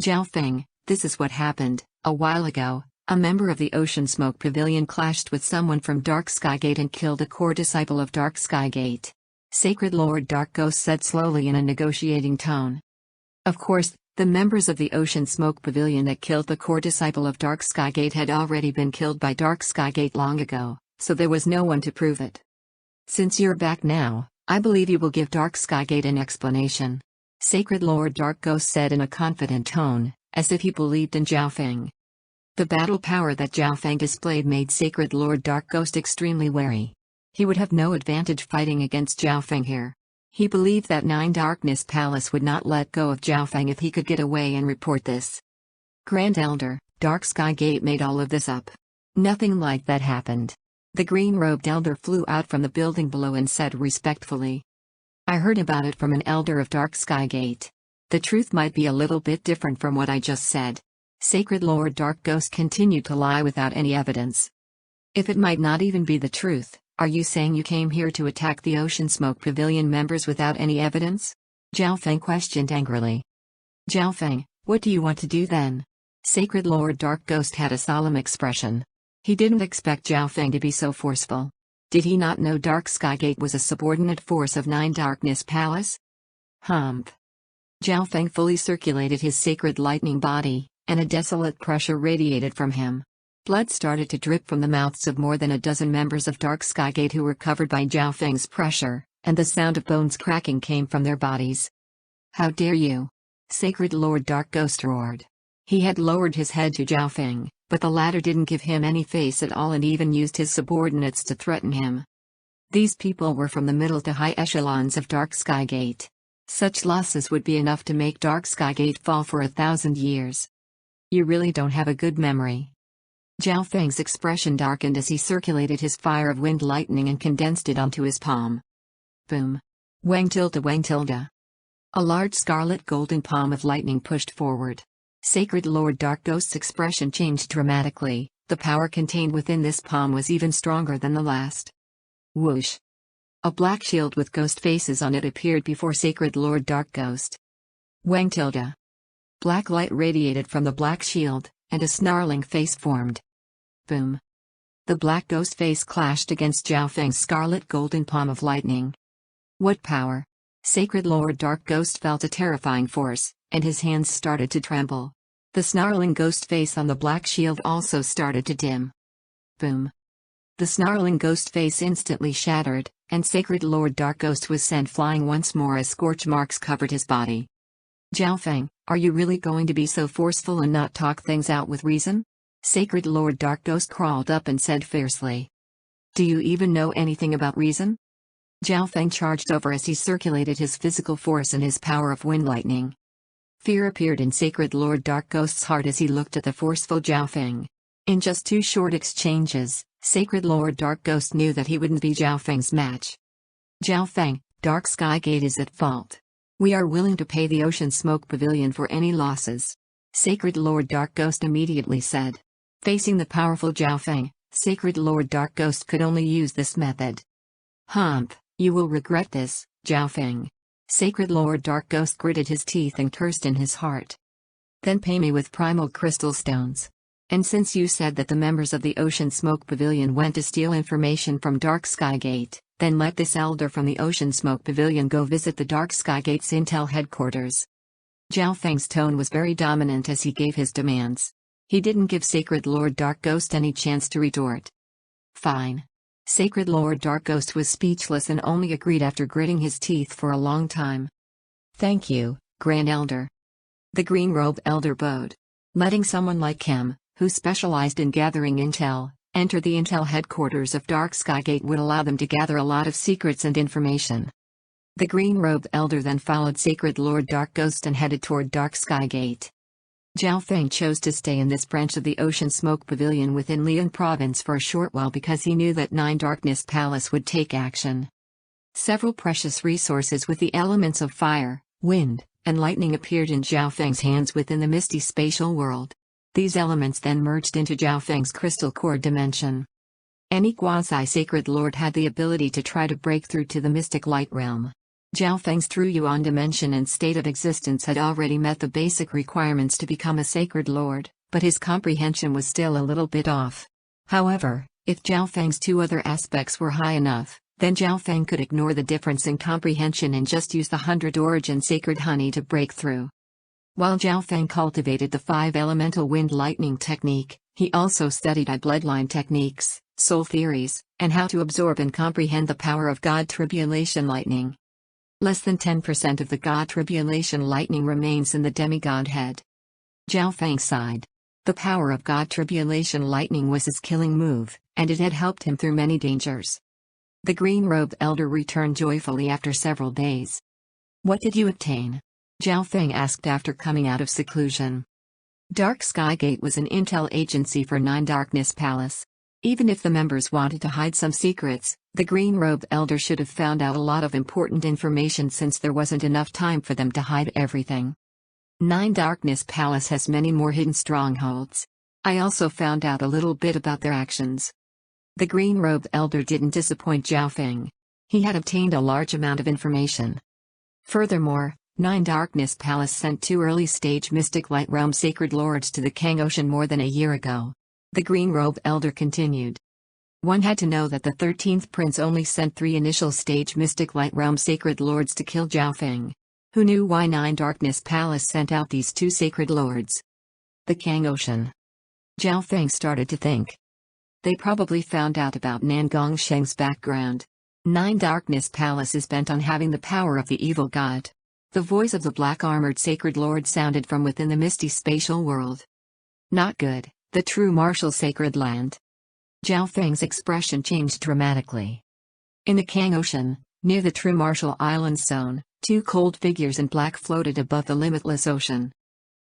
Zhao Feng, this is what happened. A while ago, a member of the Ocean Smoke Pavilion clashed with someone from Dark Skygate and killed a core disciple of Dark Skygate. Sacred Lord Dark Ghost said slowly in a negotiating tone. Of course, the members of the Ocean Smoke Pavilion that killed the core disciple of Dark Skygate had already been killed by Dark Skygate long ago, so there was no one to prove it. Since you're back now, I believe you will give Dark Skygate an explanation. Sacred Lord Dark Ghost said in a confident tone, as if he believed in Zhao Feng. The battle power that Zhao Feng displayed made Sacred Lord Dark Ghost extremely wary. He would have no advantage fighting against Zhao Feng here. He believed that Nine Darkness Palace would not let go of Zhao Feng if he could get away and report this. Grand Elder, Dark Skygate made all of this up. Nothing like that happened. The green-robed elder flew out from the building below and said respectfully. I heard about it from an elder of Dark Skygate. The truth might be a little bit different from what I just said. Sacred Lord Dark Ghost continued to lie without any evidence. If it might not even be the truth, are you saying you came here to attack the Ocean Smoke Pavilion members without any evidence? Zhao Feng questioned angrily. Zhao Feng, what do you want to do then? Sacred Lord Dark Ghost had a solemn expression. He didn't expect Zhao Feng to be so forceful. Did he not know Dark Skygate was a subordinate force of Nine Darkness Palace? Humph. Zhao Feng fully circulated his sacred lightning body, and a desolate pressure radiated from him. Blood started to drip from the mouths of more than a dozen members of Dark Skygate who were covered by Zhao Feng's pressure, and the sound of bones cracking came from their bodies. How dare you? Sacred Lord Dark Ghost roared. He had lowered his head to Zhao Feng, but the latter didn't give him any face at all and even used his subordinates to threaten him. These people were from the middle to high echelons of Dark Skygate. Such losses would be enough to make Dark Skygate fall for 1,000 years. You really don't have a good memory. Zhao Feng's expression darkened as he circulated his fire of wind lightning and condensed it onto his palm. Boom. Wang tilde wang tilde. A large scarlet golden palm of lightning pushed forward. Sacred Lord Dark Ghost's expression changed dramatically. The power contained within this palm was even stronger than the last. Whoosh. A black shield with ghost faces on it appeared before Sacred Lord Dark Ghost. Wang tilde. Black light radiated from the black shield, and a snarling face formed. Boom. The black ghost face clashed against Zhao Feng's scarlet golden palm of lightning. What power! Sacred Lord Dark Ghost felt a terrifying force, and his hands started to tremble. The snarling ghost face on the black shield also started to dim. Boom. The snarling ghost face instantly shattered, and Sacred Lord Dark Ghost was sent flying once more as scorch marks covered his body. Zhao Feng, are you really going to be so forceful and not talk things out with reason? Sacred Lord Dark Ghost crawled up and said fiercely. Do you even know anything about reason? Zhao Feng charged over as he circulated his physical force and his power of wind lightning. Fear appeared in Sacred Lord Dark Ghost's heart as he looked at the forceful Zhao Feng. In just 2 short exchanges, Sacred Lord Dark Ghost knew that he wouldn't be Zhao Feng's match. Zhao Feng, Dark Sky Gate is at fault. We are willing to pay the Ocean Smoke Pavilion for any losses. Sacred Lord Dark Ghost immediately said. Facing the powerful Zhao Feng, Sacred Lord Dark Ghost could only use this method. Humph, you will regret this, Zhao Feng. Sacred Lord Dark Ghost gritted his teeth and cursed in his heart. Then pay me with primal crystal stones. And since you said that the members of the Ocean Smoke Pavilion went to steal information from Dark Sky Gate, then let this elder from the Ocean Smoke Pavilion go visit the Dark Sky Gate's intel headquarters. Zhao Feng's tone was very dominant as he gave his demands. He didn't give Sacred Lord Dark Ghost any chance to retort. Fine. Sacred Lord Dark Ghost was speechless and only agreed after gritting his teeth for a long time. Thank you, Grand Elder. The Green Robe Elder bowed. Letting someone like him, who specialized in gathering intel, enter the intel headquarters of Dark Sky Gate would allow them to gather a lot of secrets and information. The Green Robe Elder then followed Sacred Lord Dark Ghost and headed toward Dark Sky Gate. Zhao Feng chose to stay in this branch of the Ocean Smoke Pavilion within Lian Province for a short while because he knew that 9 Darkness Palace would take action. Several precious resources with the elements of fire, wind, and lightning appeared in Zhao Feng's hands within the misty spatial world. These elements then merged into Zhao Feng's crystal core dimension. Any quasi-sacred lord had the ability to try to break through to the mystic light realm. Zhao Feng's true Yuan dimension and state of existence had already met the basic requirements to become a sacred lord, but his comprehension was still a little bit off. However, if Zhao Feng's 2 other aspects were high enough, then Zhao Feng could ignore the difference in comprehension and just use the 100 origin sacred honey to break through. While Zhao Feng cultivated the 5 elemental wind lightning technique, he also studied bloodline techniques, soul theories, and how to absorb and comprehend the power of God Tribulation lightning. Less than 10% of the God Tribulation lightning remains in the demigod head. Zhao Feng sighed. The power of God Tribulation lightning was his killing move, and it had helped him through many dangers. The Green Robe Elder returned joyfully after several days. What did you obtain? Zhao Feng asked after coming out of seclusion. Dark Sky Gate was an intel agency for 9 Darkness Palace. Even if the members wanted to hide some secrets, the Green Robe Elder should have found out a lot of important information since there wasn't enough time for them to hide everything. 9 Darkness Palace has many more hidden strongholds. I also found out a little bit about their actions. The Green Robe Elder didn't disappoint Zhao Feng. He had obtained a large amount of information. Furthermore, 9 Darkness Palace sent 2 early-stage Mystic Light Realm Sacred Lords to the Kang Ocean more than a year ago. The Green Robe Elder continued. One had to know that the 13th Prince only sent 3 initial-stage Mystic Light Realm Sacred Lords to kill Zhao Feng. Who knew why 9 Darkness Palace sent out these 2 Sacred Lords? The Kang Ocean. Zhao Feng started to think. They probably found out about Nangong Sheng's background. 9 Darkness Palace is bent on having the power of the evil god. The voice of the black-armored Sacred Lord sounded from within the misty spatial world. Not good. The true martial sacred land. Zhao Feng's expression changed dramatically. In the Kang Ocean, near the true martial island zone, 2 cold figures in black floated above the limitless ocean.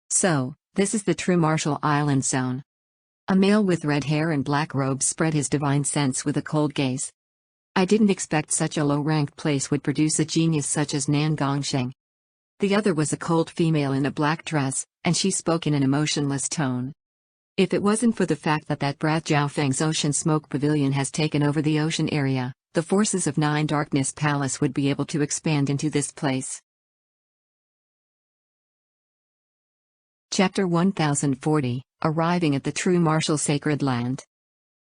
So, this is the true martial island zone. A male with red hair and black robes spread his divine sense with a cold gaze. I didn't expect such a low-ranked place would produce a genius such as Nan Gongsheng. The other was a cold female in a black dress, and she spoke in an emotionless tone. If it wasn't for the fact that brat Zhao Feng's Ocean Smoke Pavilion has taken over the ocean area, the forces of Nine Darkness Palace would be able to expand into this place. Chapter 1040, Arriving at the True Martial Sacred Land.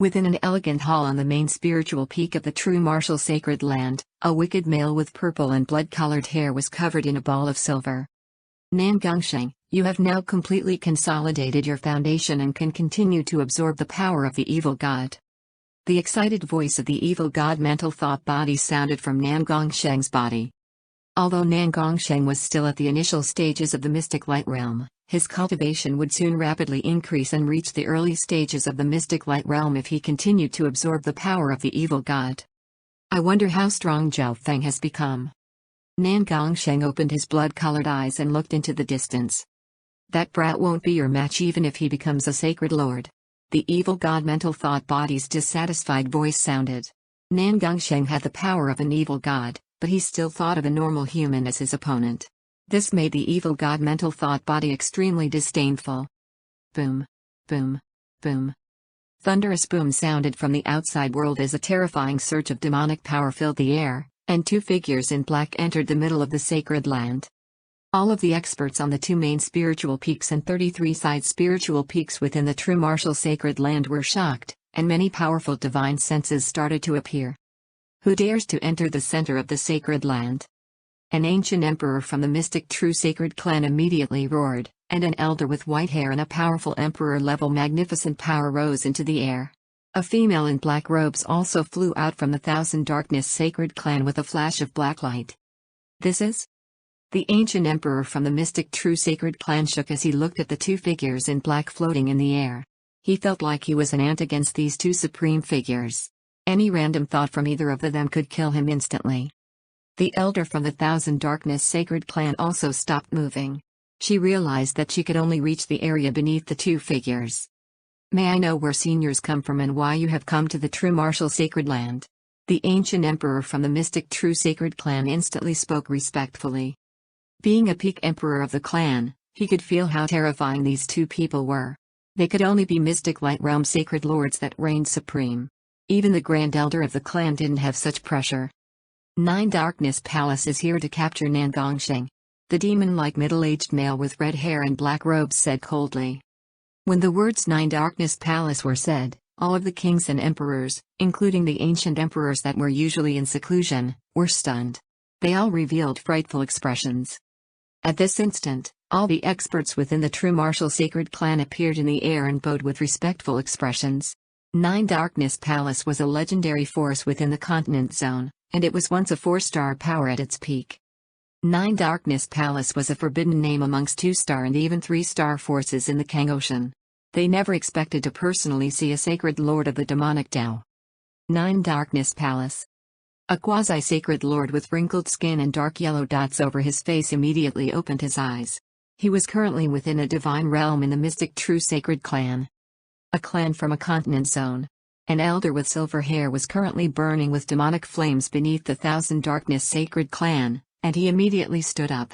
Within an elegant hall on the main spiritual peak of the True Martial Sacred Land, a wicked male with purple and blood-colored hair was covered in a ball of silver. Nan Gongsheng, you have now completely consolidated your foundation and can continue to absorb the power of the evil god. The excited voice of the evil god mental thought body sounded from Nan Gongsheng's body. Although Nan Gongsheng was still at the initial stages of the mystic light realm, his cultivation would soon rapidly increase and reach the early stages of the mystic light realm if he continued to absorb the power of the evil god. I wonder how strong Zhao Feng has become. Nan Gongsheng opened his blood-colored eyes and looked into the distance. That brat won't be your match even if he becomes a sacred lord. The evil god mental thought body's dissatisfied voice sounded. Nan Gongsheng had the power of an evil god, but he still thought of a normal human as his opponent. This made the evil god mental thought body extremely disdainful. Boom. Boom. Boom. Thunderous boom sounded from the outside world as a terrifying surge of demonic power filled the air, and two figures in black entered the middle of the sacred land. All of the experts on the two main spiritual peaks and 33 side spiritual peaks within the true martial sacred land were shocked, and many powerful divine senses started to appear. Who dares to enter the center of the sacred land? An ancient emperor from the mystic true sacred clan immediately roared, and an elder with white hair and a powerful emperor-level magnificent power rose into the air. A female in black robes also flew out from the Thousand Darkness Sacred Clan with a flash of black light. This is? The ancient emperor from the mystic true sacred clan shook as he looked at the two figures in black floating in the air. He felt like he was an ant against these two supreme figures. Any random thought from either of them could kill him instantly. The elder from the Thousand Darkness Sacred Clan also stopped moving. She realized that she could only reach the area beneath the two figures. May I know where seniors come from and why you have come to the true martial sacred land? The ancient emperor from the mystic true sacred clan instantly spoke respectfully. Being a peak emperor of the clan, he could feel how terrifying these two people were. They could only be mystic light realm sacred lords that reigned supreme. Even the grand elder of the clan didn't have such pressure. Nine Darkness Palace is here to capture Nan Gongsheng. The demon-like middle-aged male with red hair and black robes said coldly. When the words Nine Darkness Palace were said, all of the kings and emperors, including the ancient emperors that were usually in seclusion, were stunned. They all revealed frightful expressions. At this instant, all the experts within the true martial sacred clan appeared in the air and bowed with respectful expressions. Nine Darkness Palace was a legendary force within the continent zone, and it was once a 4-star power at its peak. Nine Darkness Palace was a forbidden name amongst 2-star and even 3-star forces in the Kang Ocean. They never expected to personally see a sacred lord of the demonic Tao. Nine Darkness Palace. A quasi-sacred lord with wrinkled skin and dark yellow dots over his face immediately opened his eyes. He was currently within a divine realm in the mystic true sacred clan. A clan from a continent zone. An elder with silver hair was currently burning with demonic flames beneath the Thousand Darkness Sacred Clan, and he immediately stood up.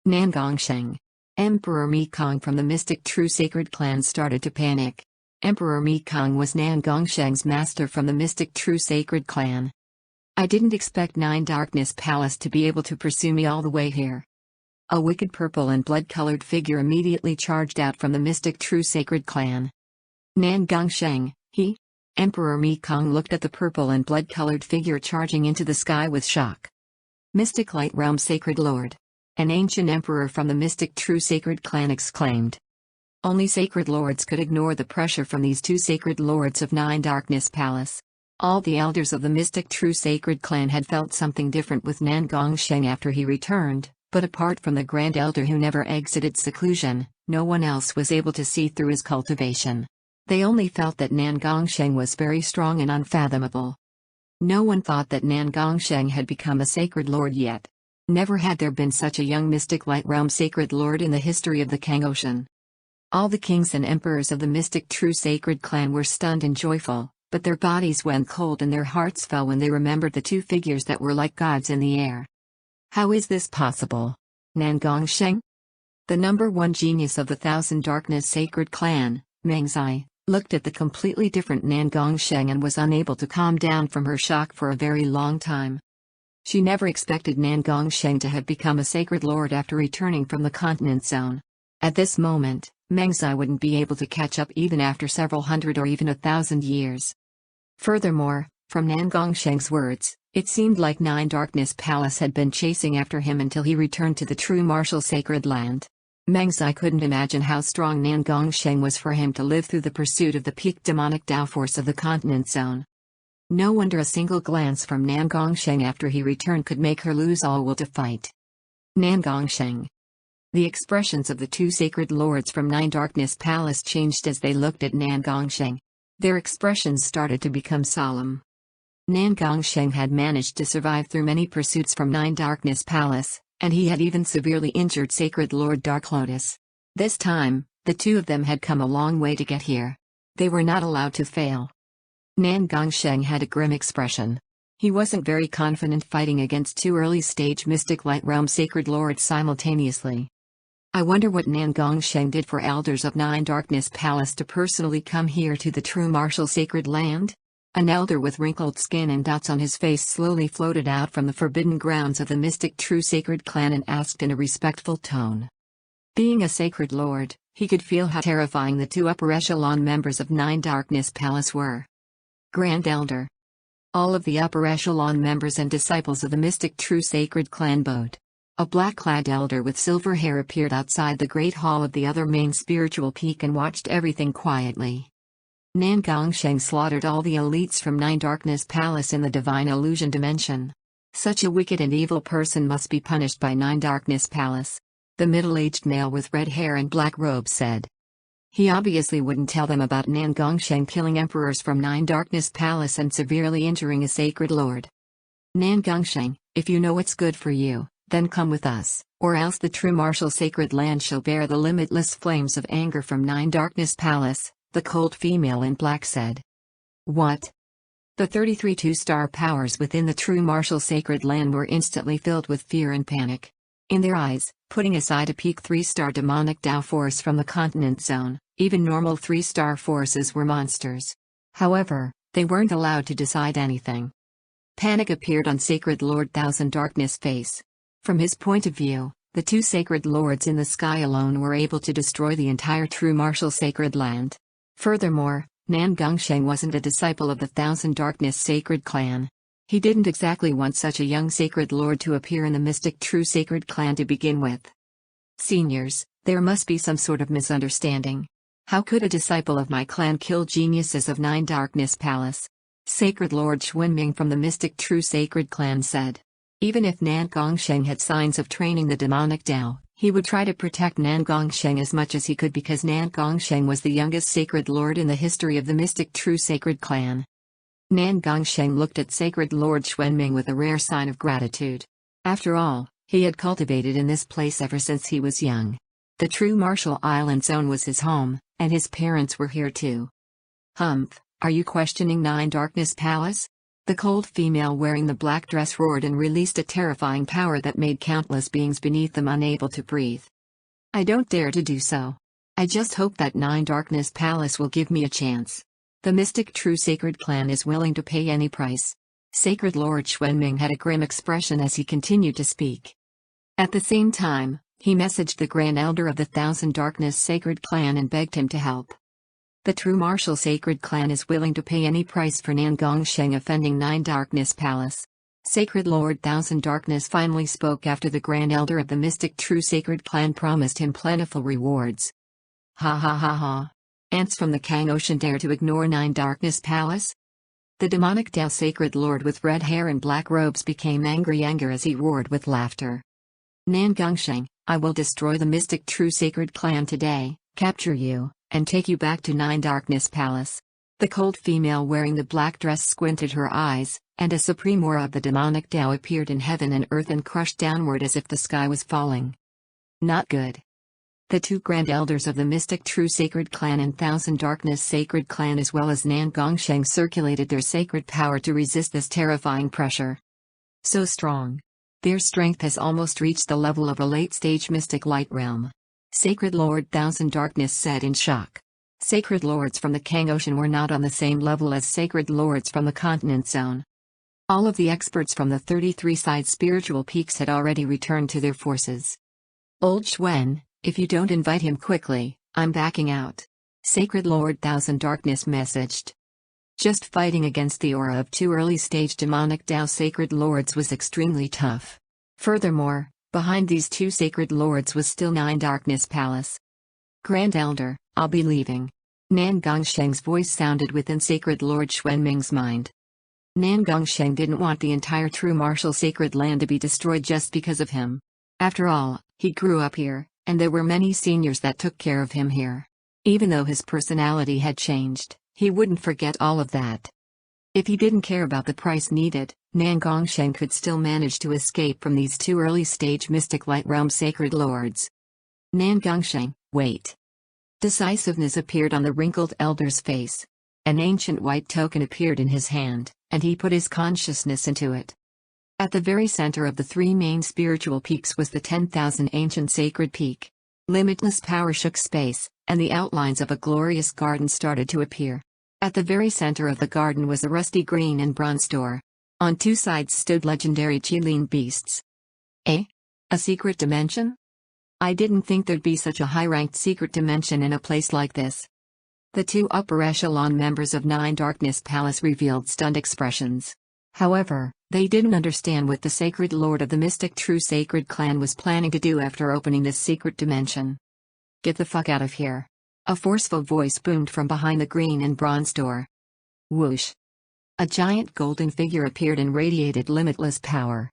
Nan Gongsheng. Emperor Mekong from the mystic true sacred clan started to panic. Emperor Mekong was Nan Gongsheng's master from the mystic true sacred clan. I didn't expect Nine Darkness Palace to be able to pursue me all the way here. A wicked purple and blood-colored figure immediately charged out from the mystic true sacred clan. Nan Gongsheng, he? Emperor Mekong looked at the purple and blood-colored figure charging into the sky with shock. Mystic Light Realm Sacred Lord. An ancient emperor from the mystic true sacred clan exclaimed. Only sacred lords could ignore the pressure from these two sacred lords of Nine Darkness Palace. All the elders of the mystic true sacred clan had felt something different with Nan Gongsheng after he returned, but apart from the grand elder who never exited seclusion, no one else was able to see through his cultivation. They only felt that Nan Gongsheng was very strong and unfathomable. No one thought that Nan Gongsheng had become a sacred lord yet. Never had there been such a young mystic light realm sacred lord in the history of the Kang Ocean. All the kings and emperors of the mystic true sacred clan were stunned and joyful, but their bodies went cold and their hearts fell when they remembered the two figures that were like gods in the air. How is this possible? Nan Gongsheng? The #1 genius of the Thousand Darkness Sacred Clan, Mengzai, looked at the completely different Nan Gongsheng and was unable to calm down from her shock for a very long time. She never expected Nan Gongsheng to have become a sacred lord after returning from the continent zone. At this moment, Meng Zai wouldn't be able to catch up even after several hundred or even 1,000 years. Furthermore, from Nan Gongsheng's words, it seemed like Nine Darkness Palace had been chasing after him until he returned to the true martial sacred land. Meng Zai couldn't imagine how strong Nan Gongsheng was for him to live through the pursuit of the peak demonic Tao force of the continent zone. No wonder a single glance from Nan Gongsheng after he returned could make her lose all will to fight. Nan Gongsheng. The expressions of the two sacred lords from Nine Darkness Palace changed as they looked at Nan Gongsheng. Their expressions started to become solemn. Nan Gongsheng had managed to survive through many pursuits from Nine Darkness Palace, and he had even severely injured Sacred Lord Dark Lotus. This time, the two of them had come a long way to get here. They were not allowed to fail. Nan Gongsheng had a grim expression. He wasn't very confident fighting against two early-stage Mystic Light Realm Sacred Lords simultaneously. I wonder what Nan Gongsheng did for elders of Nine Darkness Palace to personally come here to the true martial sacred land? An elder with wrinkled skin and dots on his face slowly floated out from the forbidden grounds of the mystic true sacred clan and asked in a respectful tone. Being a sacred lord, he could feel how terrifying the two upper echelon members of Nine Darkness Palace were. Grand Elder. All of the upper echelon members and disciples of the mystic true sacred clan bowed. A black-clad elder with silver hair appeared outside the great hall of the other main spiritual peak and watched everything quietly. Nan Gongsheng slaughtered all the elites from Nine Darkness Palace in the Divine Illusion dimension. Such a wicked and evil person must be punished by Nine Darkness Palace. The middle-aged male with red hair and black robes said. He obviously wouldn't tell them about Nan Gongsheng killing emperors from Nine Darkness Palace and severely injuring a sacred lord. Nan Gongsheng, if you know what's good for you, then come with us, or else the true martial sacred land shall bear the limitless flames of anger from Nine Darkness Palace, the cold female in black said. What? The 33 two-star powers within the true martial sacred land were instantly filled with fear and panic. In their eyes, putting aside a peak 3-star demonic Tao force from the continent zone, even normal 3-star forces were monsters. However, they weren't allowed to decide anything. Panic appeared on Sacred Lord Thousand Darkness' face. From his point of view, the two sacred lords in the sky alone were able to destroy the entire true martial sacred land. Furthermore, Nan Gongsheng wasn't a disciple of the Thousand Darkness sacred clan. He didn't exactly want such a young sacred lord to appear in the mystic true sacred clan to begin with. Seniors, there must be some sort of misunderstanding. How could a disciple of my clan kill geniuses of Nine Darkness Palace? Sacred Lord Xuanming from the mystic true sacred clan said. Even if Nan Gongsheng had signs of training the demonic Tao, he would try to protect Nan Gongsheng as much as he could because Nan Gongsheng was the youngest sacred lord in the history of the mystic true sacred clan. Nan Gongsheng looked at Sacred Lord Xuanming with a rare sign of gratitude. After all, he had cultivated in this place ever since he was young. The true Martial Island Zone was his home, and his parents were here too. Humph, are you questioning Nine Darkness Palace? The cold female wearing the black dress roared and released a terrifying power that made countless beings beneath them unable to breathe. I don't dare to do so. I just hope that Nine Darkness Palace will give me a chance. The mystic true sacred clan is willing to pay any price. Sacred Lord Xuanming had a grim expression as he continued to speak. At the same time, he messaged the Grand Elder of the Thousand Darkness sacred clan and begged him to help. The true martial sacred clan is willing to pay any price for Nan Gongsheng offending Nine Darkness Palace. Sacred Lord Thousand Darkness finally spoke after the Grand Elder of the mystic true sacred clan promised him plentiful rewards. Ha ha ha ha. Ants from the Kang Ocean dare to ignore Nine Darkness Palace? The demonic Tao sacred lord with red hair and black robes became angry as he roared with laughter. Nan Gongsheng, I will destroy the mystic true sacred clan today, capture you, and take you back to Nine Darkness Palace. The cold female wearing the black dress squinted her eyes, and a supreme aura of the demonic Tao appeared in heaven and earth and crushed downward as if the sky was falling. Not good. The two Grand Elders of the mystic true sacred clan and Thousand Darkness sacred clan as well as Nan Gongsheng circulated their sacred power to resist this terrifying pressure. So strong. Their strength has almost reached the level of a late-stage mystic light realm. Sacred Lord Thousand Darkness said in shock. Sacred lords from the Kang Ocean were not on the same level as sacred lords from the continent zone. All of the experts from the 33-side spiritual peaks had already returned to their forces. Old Xuan, if you don't invite him quickly, I'm backing out. Sacred Lord Thousand Darkness messaged. Just fighting against the aura of 2 early-stage demonic Dao sacred lords was extremely tough. Furthermore, behind these 2 sacred lords was still 9 Darkness Palace. Grand Elder, I'll be leaving. Nan Gongsheng's voice sounded within Sacred Lord Xuanming's mind. Nan Gongsheng didn't want the entire true martial sacred land to be destroyed just because of him. After all, he grew up here, and there were many seniors that took care of him here. Even though his personality had changed, he wouldn't forget all of that. If he didn't care about the price needed, Nan Gongsheng could still manage to escape from these 2 early-stage mystic light realm sacred lords. Nan Gongsheng, wait. Decisiveness appeared on the wrinkled elder's face. An ancient white token appeared in his hand, and he put his consciousness into it. At the very center of the 3 main spiritual peaks was the 10,000 ancient sacred peak. Limitless power shook space, and the outlines of a glorious garden started to appear. At the very center of the garden was a rusty green and bronze door. On 2 sides stood legendary Qilin beasts. A secret dimension? I didn't think there'd be such a high-ranked secret dimension in a place like this. The 2 upper echelon members of 9 Darkness Palace revealed stunned expressions. However, they didn't understand what the Sacred Lord of the Mystic True Sacred Clan was planning to do after opening this secret dimension. Get the fuck out of here. A forceful voice boomed from behind the green and bronze door. Whoosh. A giant golden figure appeared and radiated limitless power.